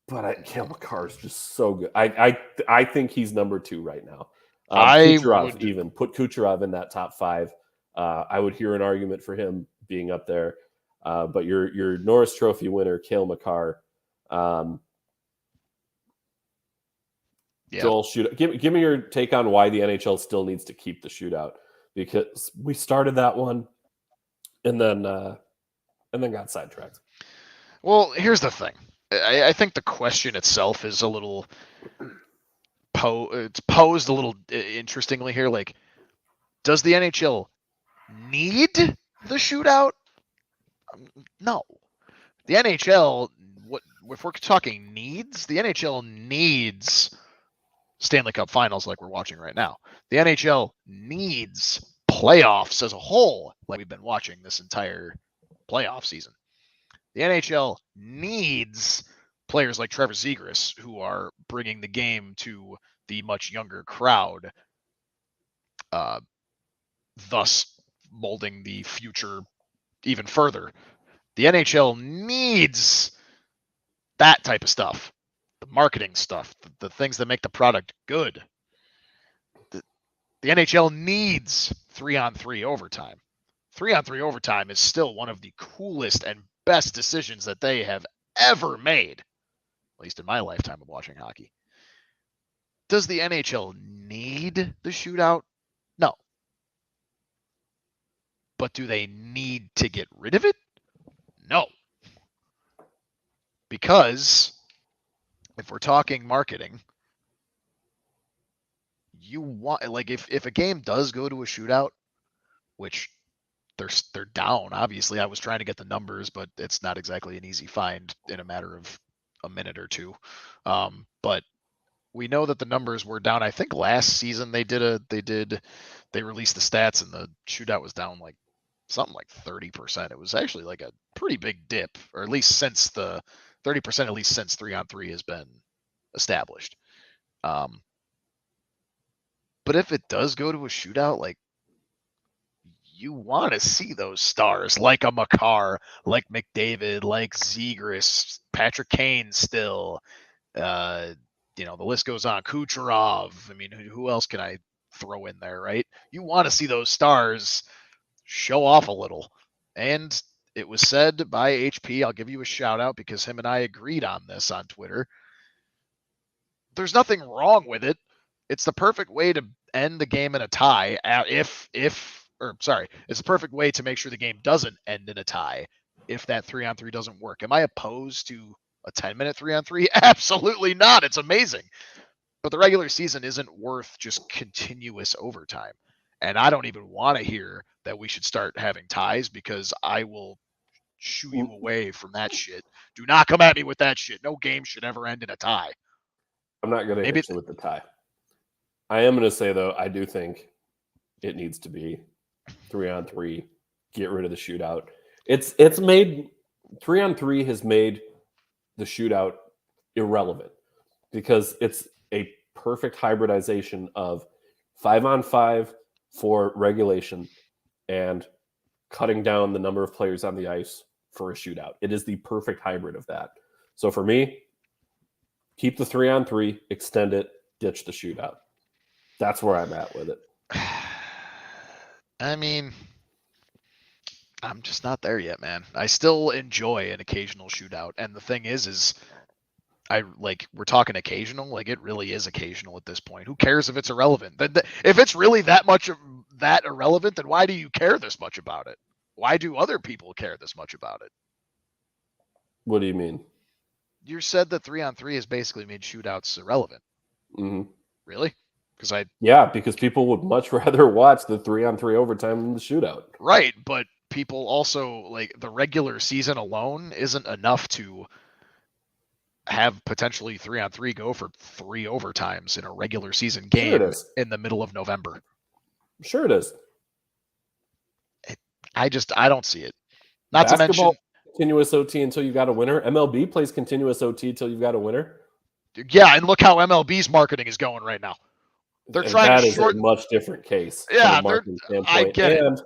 But Cale Makar is just so good. I think he's number 2 right now. Kucherov even. Put Kucherov in that top 5. I would hear an argument for him being up there. But your Norris Trophy winner, Cale Makar. Joel, give me your take on why the NHL still needs to keep the shootout, because we started that one and then got sidetracked. Well, here's the thing. I think the question itself is a little it's posed a little interestingly here. Like, does the NHL need the shootout? No. The NHL, if we're talking needs, the NHL needs Stanley Cup Finals like we're watching right now. The NHL needs playoffs as a whole, like we've been watching this entire playoff season. The NHL needs players like Trevor Zegras, who are bringing the game to the much younger crowd, thus molding the future even further. The NHL needs that type of stuff, the marketing stuff, the things that make the product good. The NHL needs 3-on-3 overtime. 3-on-3 overtime is still one of the coolest and best decisions that they have ever made, at least in my lifetime of watching hockey. Does the NHL need the shootout? No. But do they need to get rid of it? No. Because if we're talking marketing, you want, like, if a game does go to a shootout, which they're down, obviously. I was trying to get the numbers, but it's not exactly an easy find in a matter of a minute or two. But we know that the numbers were down. I think last season they released the stats and the shootout was down like something like 30%. It was actually like a pretty big dip, or at least since the 30%, at least since 3-on-3 has been established. But if it does go to a shootout, like, you want to see those stars like a Makar, like McDavid, like Zegras, Patrick Kane still. The list goes on. Kucherov. I mean, who else can I throw in there, right? You want to see those stars show off a little. And it was said by HP, I'll give you a shout out because him and I agreed on this on Twitter. There's nothing wrong with it. It's the perfect way to end the game in a tie. It's the perfect way to make sure the game doesn't end in a tie if that 3-on-3 doesn't work. Am I opposed to a 10-minute 3-on-3? Absolutely not. It's amazing. But the regular season isn't worth just continuous overtime. And I don't even want to hear that we should start having ties because I will shoo you away from that shit. Do not come at me with that shit. No game should ever end in a tie. I'm not going to hit you with the tie. I am going to say, though, I do think it needs to be 3-on-3. Get rid of the shootout. It's made 3-on-3 has made the shootout irrelevant because it's a perfect hybridization of 5-on-5 for regulation and cutting down the number of players on the ice for a shootout. It is the perfect hybrid of that. So for me, keep the 3-on-3, extend it, ditch the shootout. That's where I'm at with it. I mean, I'm just not there yet, man. I still enjoy an occasional shootout. And the thing is we're talking occasional, like it really is occasional at this point. Who cares if it's irrelevant? If it's really that irrelevant, then why do you care this much about it? Why do other people care this much about it? What do you mean? You said that 3-on-3 has basically made shootouts irrelevant. Mm-hmm. Really? Because people would much rather watch the 3-on-3 overtime than the shootout. Right, but people also, like, the regular season alone isn't enough to have potentially 3-on-3 go for 3 overtimes in a regular season game in the middle of November. Sure it is. I don't see it. Not Basketball, to mention continuous OT until you got a winner. MLB plays continuous OT until you've got a winner. Yeah, and look how MLB's marketing is going right now. They're trying to shorten. Is a much different case. Yeah, I get it.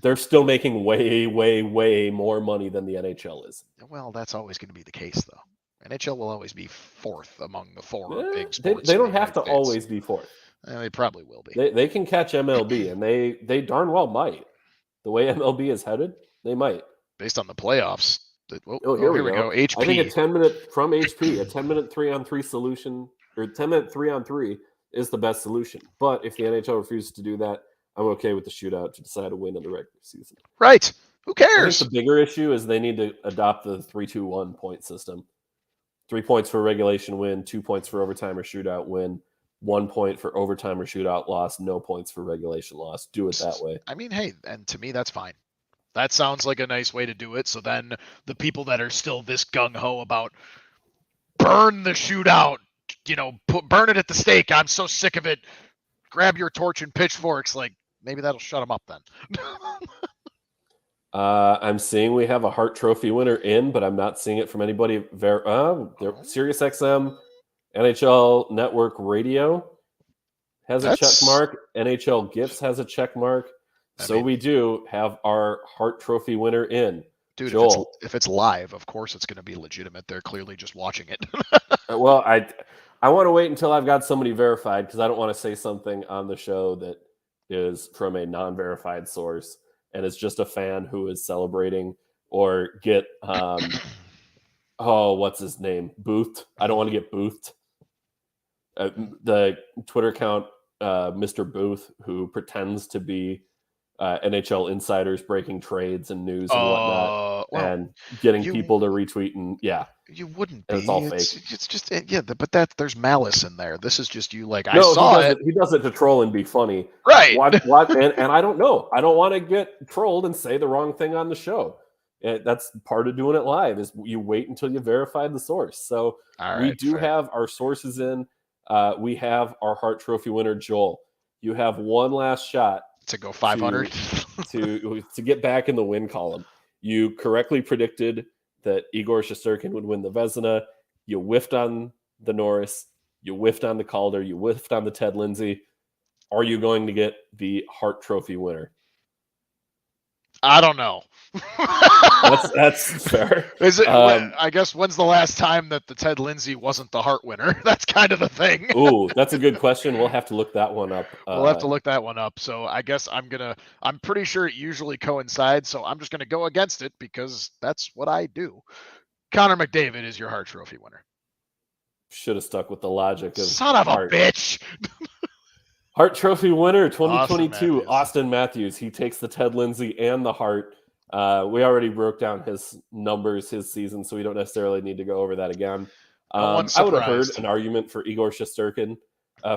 They're still making way, way, way more money than the NHL is. Well, that's always going to be the case, though. NHL will always be fourth among the 4 big sports. They don't have to always be fourth. They probably will be. They can catch MLB, and they darn well might. The way MLB is headed, they might. Based on the playoffs. Here we go. HP. I think a 10-minute from HP, a 10-minute 3-on-3 solution, or 10-minute 3-on-3 is the best solution. But if the NHL refuses to do that, I'm okay with the shootout to decide a win in the regular season. Right. Who cares? I think the bigger issue is they need to adopt the 3-2-1 point system. 3 points for regulation win, 2 points for overtime or shootout win, 1 point for overtime or shootout loss, no points for regulation loss. Do it that way. I mean, hey, and to me, that's fine. That sounds like a nice way to do it. So then the people that are still this gung-ho about burn the shootout, burn it at the stake. I'm so sick of it. Grab your torch and pitchforks. Like, maybe that'll shut them up then. I'm seeing we have a Hart Trophy winner in, but I'm not seeing it from anybody. Sirius XM, NHL Network Radio has a check mark. NHL Gifts has a check mark. We do have our Hart Trophy winner in. Dude, Joel, if it's live, of course it's going to be legitimate. They're clearly just watching it. Well, I want to wait until I've got somebody verified because I don't want to say something on the show that is from a non-verified source and it's just a fan who is celebrating or get what's his name? Boothed. I don't want to get boothed. The Twitter account, Mr. Booth, who pretends to be NHL insiders breaking trades and news and whatnot, Well, and getting you- people to retweet, and you wouldn't and be. it's all fake. It's just but there's malice in there. This is just you like I No, saw it. He does it to troll and be funny. Right. What? And I don't know. I don't want to get trolled and say the wrong thing on the show. That's part of doing it live. Is you wait until you verify the source. So we do have our sources in. We have our Hart Trophy winner, Joel. You have one last shot to go 500 to get back in the win column. You correctly predicted that Igor Shesterkin would win the Vezina. You whiffed on the Norris. You whiffed on the Calder. You whiffed on the Ted Lindsay. Are you going to get the Hart Trophy winner? I don't know. That's fair. Is it? I guess when's the last time that the Ted Lindsay wasn't the Hart winner? That's kind of the thing. Ooh, that's a good question. We'll have to look that one up. We'll have to look that one up. So I guess I'm pretty sure it usually coincides. So I'm just gonna go against it because that's what I do. Connor McDavid is your Hart Trophy winner. Should have stuck with the logic of son of Hart. A bitch. Hart Trophy winner 2022, Austin Matthews. He takes the Ted Lindsay and the Hart. We already broke down his numbers, his season, so we don't necessarily need to go over that again. I would have heard an argument for Igor Shesterkin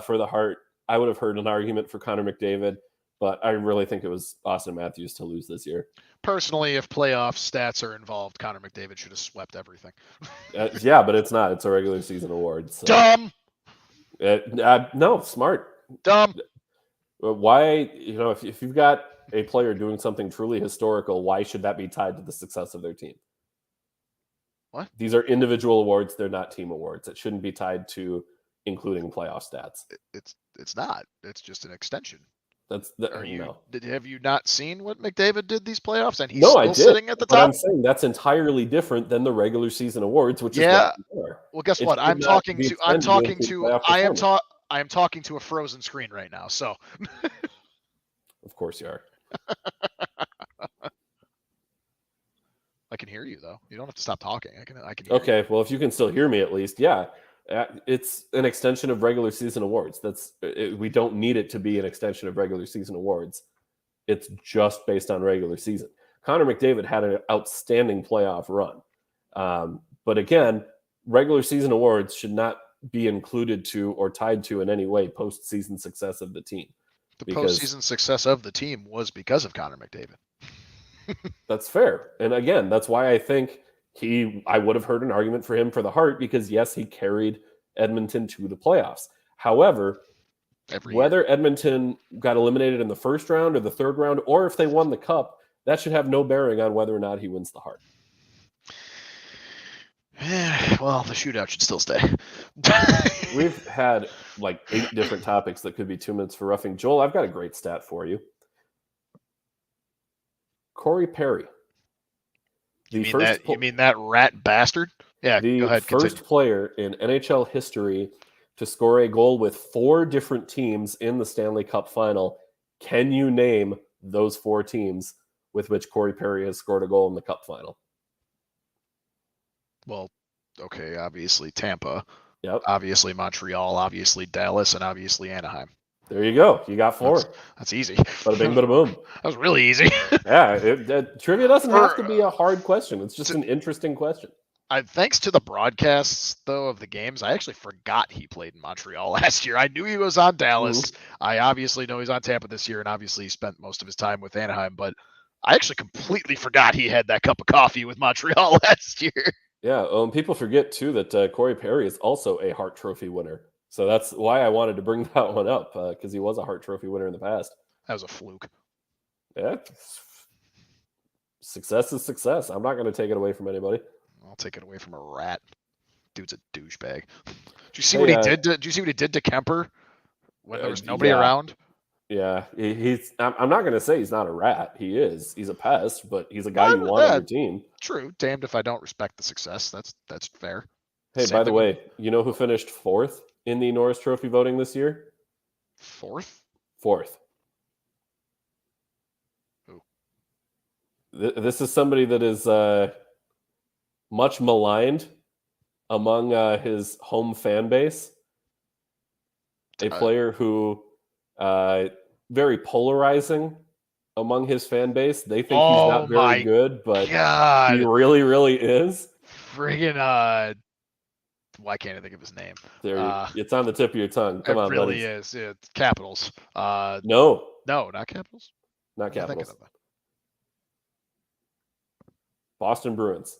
for the Hart. I would have heard an argument for Connor McDavid, but I really think it was Austin Matthews to lose this year. Personally, if playoff stats are involved, Connor McDavid should have swept everything. Yeah, but it's not. It's a regular season award. So. Dumb. No, smart. Dumb. Why, if you've got a player doing something truly historical, why should that be tied to the success of their team? What? These are individual awards. They're not team awards. It shouldn't be tied to including playoff stats. It's not. It's just an extension. Have you not seen what McDavid did these playoffs? And he's still sitting at the top. But I'm saying that's entirely different than the regular season awards, which is what they are. Well, guess what? I am talking to a frozen screen right now. So, of course you are. I can hear you though. You don't have to stop talking. I can. Okay. Hear you. Well, if you can still hear me, at least, yeah. It's an extension of regular season awards. We don't need it to be an extension of regular season awards. It's just based on regular season. Connor McDavid had an outstanding playoff run. But again, regular season awards should not be included to or tied to in any way postseason success of the team. Postseason success of the team was because of Connor McDavid. That's fair. And again, that's why I think I would have heard an argument for him for the Hart because, yes, he carried Edmonton to the playoffs. However, whether Edmonton got eliminated in the first round or the third round, or if they won the Cup, that should have no bearing on whether or not he wins the Hart. Well, the shootout should still stay. We've had like 8 different topics that could be 2 minutes for roughing. Joel, I've got a great stat for you. Corey Perry. You mean that rat bastard? Yeah, go ahead. The first player in NHL history to score a goal with 4 different teams in the Stanley Cup Final. Can you name those 4 teams with which Corey Perry has scored a goal in the Cup Final? Well, okay, obviously Tampa. Yep. Obviously Montreal, obviously Dallas, and obviously Anaheim. There you go. You got 4. That's easy. Bada bing, bada boom. That was really easy. Yeah, trivia doesn't have to be a hard question. It's just an interesting question. Thanks to the broadcasts, though, of the games, I actually forgot he played in Montreal last year. I knew he was on Dallas. Mm-hmm. I obviously know he's on Tampa this year, and obviously he spent most of his time with Anaheim, but I actually completely forgot he had that cup of coffee with Montreal last year. Yeah, people forget, too, that Corey Perry is also a Hart Trophy winner. So that's why I wanted to bring that one up, because he was a Hart Trophy winner in the past. That was a fluke. Yeah. Success is success. I'm not going to take it away from anybody. I'll take it away from a rat. Dude's a douchebag. Did you see what he did? Did you see what he did to Kemper when there was nobody around? Yeah, I'm not going to say he's not a rat. He is. He's a pest, but he's a guy you want on your team. True. Damned if I don't respect the success. That's fair. Hey, by the way, you know who finished 4th in the Norris Trophy voting this year? 4th? 4th. Who? This is somebody that is much maligned among his home fan base. A player who very polarizing among his fan base. They think he's Oh not very my good, but he God. really, really is. Friggin' why can't I think of his name? It's on the tip of your tongue. Come It on, really buddies. is. It's Capitals. No, No, not Capitals. not What am I thinking Capitals. of? Boston Bruins.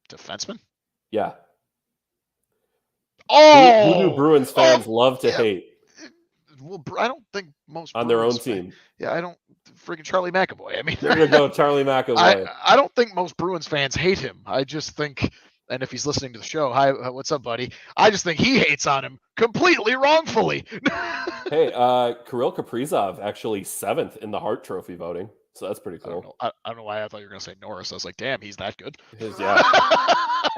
Defenseman? Yeah. Who do Oh, Bruins fans love to yeah. hate Well, I don't think most on their Bruins own team? Yeah, I don't. Friggin' Charlie McAvoy. I mean, There you go, Charlie McAvoy. I don't think most Bruins fans hate him. I just think, and if he's listening to the show, hi, what's up, buddy? I just think he hates on him completely wrongfully. Hey, Kirill Kaprizov actually 7th in the Hart Trophy voting, so that's pretty I don't cool. know. I don't know why I thought you were gonna say Norris. I was like, damn, he's that good. Yeah.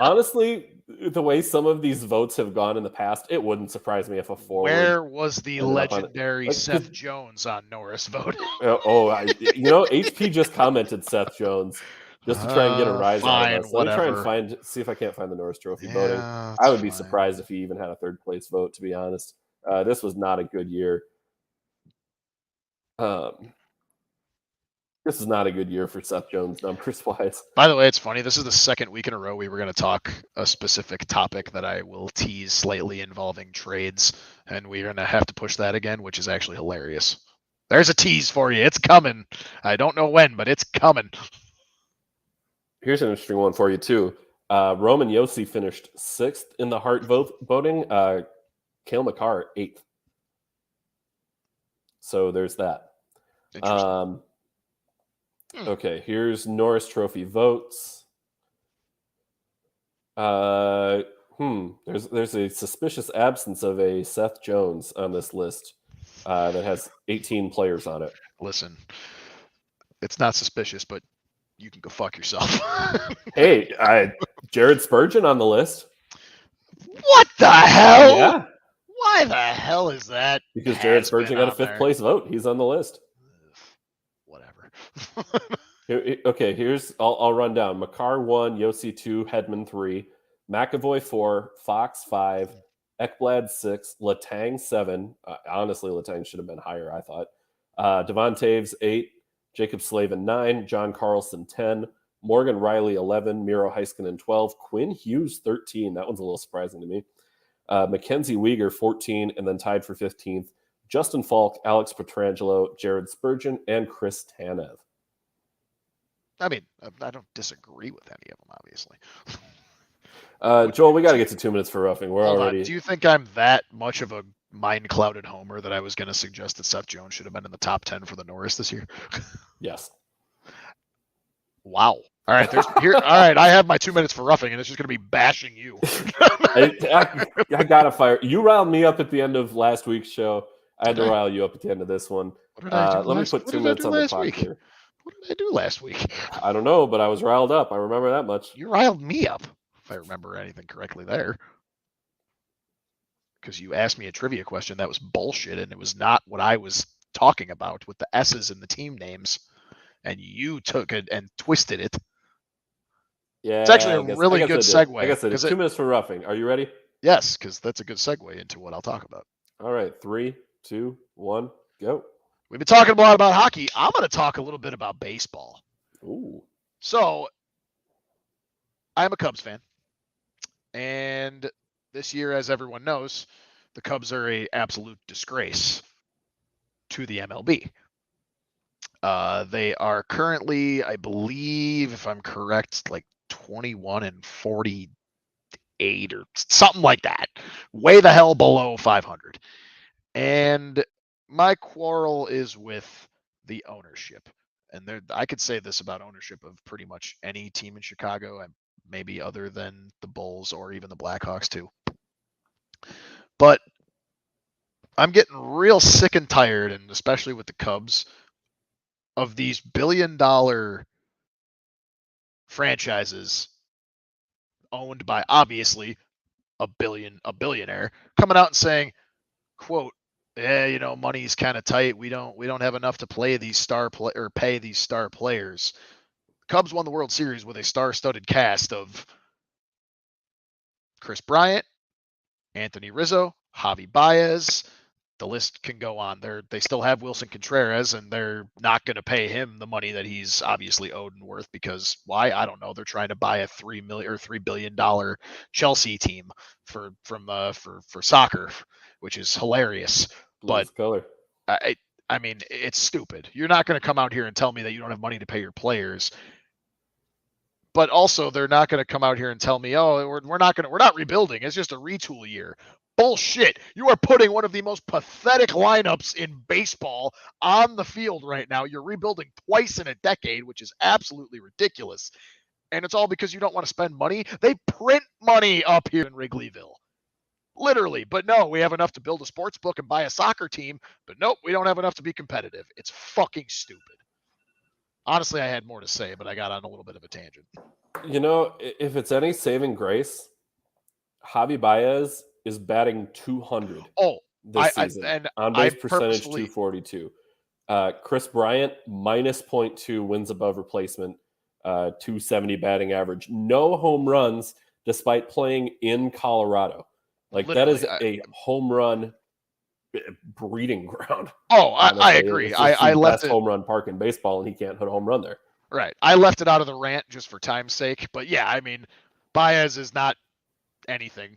Honestly, the way some of these votes have gone in the past, it wouldn't surprise me if a forward. Where was the ended up on it. legendary Like, Seth Jones on Norris voting? HP just commented Seth Jones just to try and get a rise out Fine, of us. Let me try and whatever. see if I can't find the Norris Trophy Yeah, voting. that's I would be fine. surprised if he even had a third place vote, to be honest. This was not a good year. This is not a good year for Seth Jones numbers wise. By the way, it's funny. This is the second week in a row we were going to talk a specific topic that I will tease slightly involving trades, and we're going to have to push that again, which is actually hilarious. There's a tease for you. It's coming. I don't know when, but it's coming. Here's an interesting one for you too. Roman Josi finished 6th in the Hart voting. Cale Makar 8th. So there's that. Interesting. Okay, here's Norris Trophy votes. There's a suspicious absence of a Seth Jones on this list that has 18 players on it. Listen, it's not suspicious, but you can go fuck yourself. Hey, Jared Spurgeon on the list. What the hell? Yeah. Why the hell is that? Because Jared Spurgeon got a 5th place vote. He's on the list. Whatever. Okay, I'll run down. Makar 1, Josi 2, Hedman 3, McAvoy 4, Fox 5, Ekblad 6, Letang 7. Honestly, Letang should have been higher, I thought. Devon Taves 8, Jacob Slavin 9, John Carlson 10, Morgan Riley 11, Miro Heiskanen 12, Quinn Hughes 13. That one's a little surprising to me. Mackenzie Weegar 14, and then tied for 15th. Justin Falk, Alex Pietrangelo, Jared Spurgeon, and Chris Tanev. I mean, I don't disagree with any of them, obviously. Joel, we got to get to 2 minutes for roughing. Hold on. Do you think I'm that much of a mind-clouded homer that I was going to suggest that Seth Jones should have been in the top 10 for the Norris this year? Yes. Wow. All right. All right. I have my 2 minutes for roughing, and it's just going to be bashing you. I got to fire. You riled me up at the end of last week's show. I had to rile you up at the end of this one. What did I do? Let me put 2 minutes on the clock here. What did I do last week? I don't know, but I was riled up. I remember that much. You riled me up, if I remember anything correctly there. Because you asked me a trivia question that was bullshit, and it was not what I was talking about with the S's in the team names. And you took it and twisted it. Yeah, it's actually a really good segue. I guess it is. 2 minutes for roughing. Are you ready? Yes, because that's a good segue into what I'll talk about. All right. 3, 2, 1, go. We've been talking a lot about hockey. I'm going to talk a little bit about baseball. Ooh. So, I'm a Cubs fan. And this year, as everyone knows, the Cubs are an absolute disgrace to the MLB. They are currently, I believe, if I'm correct, like 21-48 or something like that. Way the hell below 500. And my quarrel is with the ownership. And I could say this about ownership of pretty much any team in Chicago, and maybe other than the Bulls or even the Blackhawks too. But I'm getting real sick and tired, and especially with the Cubs, of these billion-dollar franchises owned by obviously a billionaire coming out and saying, quote, yeah, money's kind of tight. We don't have enough to pay these star players. Cubs won the World Series with a star-studded cast of Chris Bryant, Anthony Rizzo, Javi Baez, the list can go on. They still have Wilson Contreras, and they're not going to pay him the money that he's obviously owed and worth, because why? I don't know. They're trying to buy a $3 billion Chelsea team for soccer, which is hilarious. But color. I mean, it's stupid. You're not going to come out here and tell me that you don't have money to pay your players. But also, they're not going to come out here and tell me, oh, we're not rebuilding. It's just a retool year. Bullshit. You are putting one of the most pathetic lineups in baseball on the field right now. You're rebuilding twice in a decade, which is absolutely ridiculous. And it's all because you don't want to spend money. They print money up here in Wrigleyville. Literally. But no, we have enough to build a sports book and buy a soccer team. But nope, we don't have enough to be competitive. It's fucking stupid. Honestly, I had more to say, but I got on a little bit of a tangent. You know, if it's any saving grace, Javi Baez is batting 200 this season. And on-base percentage 242. Chris Bryant, minus 0.2, wins above replacement, 270 batting average. No home runs despite playing in Colorado. Like, literally, that is a home run breeding ground. Oh, I agree. I left home run park in baseball, and he can't hit a home run there. Right. I left it out of the rant just for time's sake. But yeah, I mean, Baez is not anything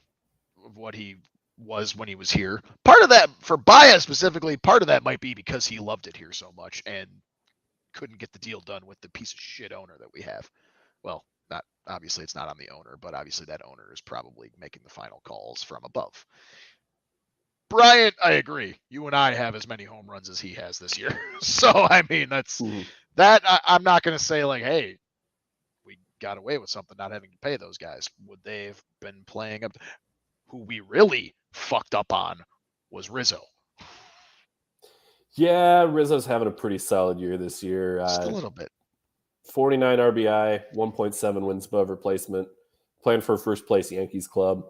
of what he was when he was here. Part of that, for Baez specifically, part of that might be because he loved it here so much and couldn't get the deal done with the piece of shit owner that we have. Well, not obviously it's not on the owner, but obviously that owner is probably making the final calls from above. Bryant, I agree. You and I have as many home runs as he has this year. So, I mean, that's that. I'm not going to say like, hey, we got away with something not having to pay those guys. Would they have been playing up? Who we really fucked up on was Rizzo. Yeah, Rizzo's having a pretty solid year this year. Just a little bit. 49 RBI, 1.7 wins above replacement, playing for a first place Yankees club.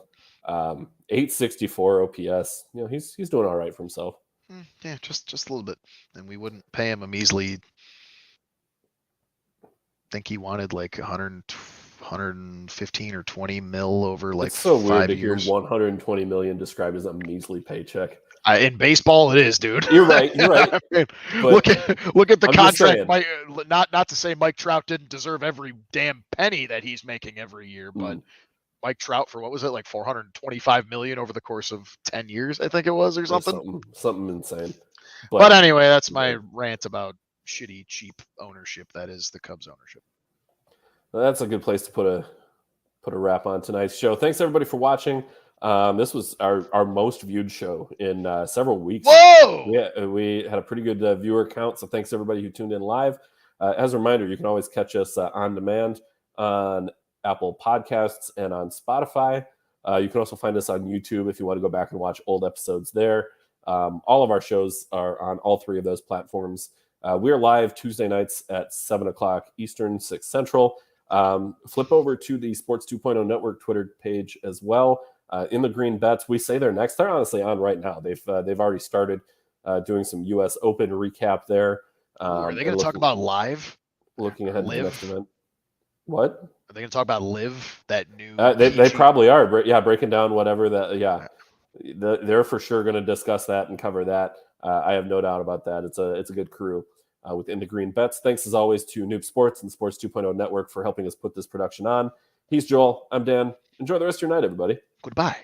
864 OPS. You know, he's doing all right for himself. Yeah, just a little bit. And we wouldn't pay him a measly, I think he wanted like 115 or 20 mil over like 5 years. It's so weird to hear 120 million described as a measly paycheck. In baseball, it is, dude. You're right. I mean, look at the contract. Not to say Mike Trout didn't deserve every damn penny that he's making every year, but Mike Trout for what was it, like 425 million over the course of 10 years, I think it was, or something. Something insane. But anyway, that's my rant about shitty, cheap ownership that is the Cubs ownership. Well, that's a good place to put a wrap on tonight's show. Thanks everybody for watching. This was our most viewed show in several weeks. Whoa! Yeah, we had a pretty good viewer count, so thanks everybody who tuned in live. As a reminder, you can always catch us on demand on Apple Podcasts and on Spotify. You can also find us on YouTube if you want to go back and watch old episodes there. All of our shows are on all three of those platforms. We're live Tuesday nights at 7 o'clock Eastern, 6 Central. Flip over to the Sports 2.0 Network Twitter page as well. In the Green Bets, we say they're next. They're honestly on right now. They've already started doing some U.S. Open recap there. Are they going to talk about live? Looking ahead to the next event. What? Are they going to talk about Live, that new? They probably are. Yeah, breaking down whatever that. Yeah, they're for sure going to discuss that and cover that. I have no doubt about that. It's a good crew within the Green Bets. Thanks as always to Noob Sports and Sports 2.0 Network for helping us put this production on. He's Joel. I'm Dan. Enjoy the rest of your night, everybody. Goodbye.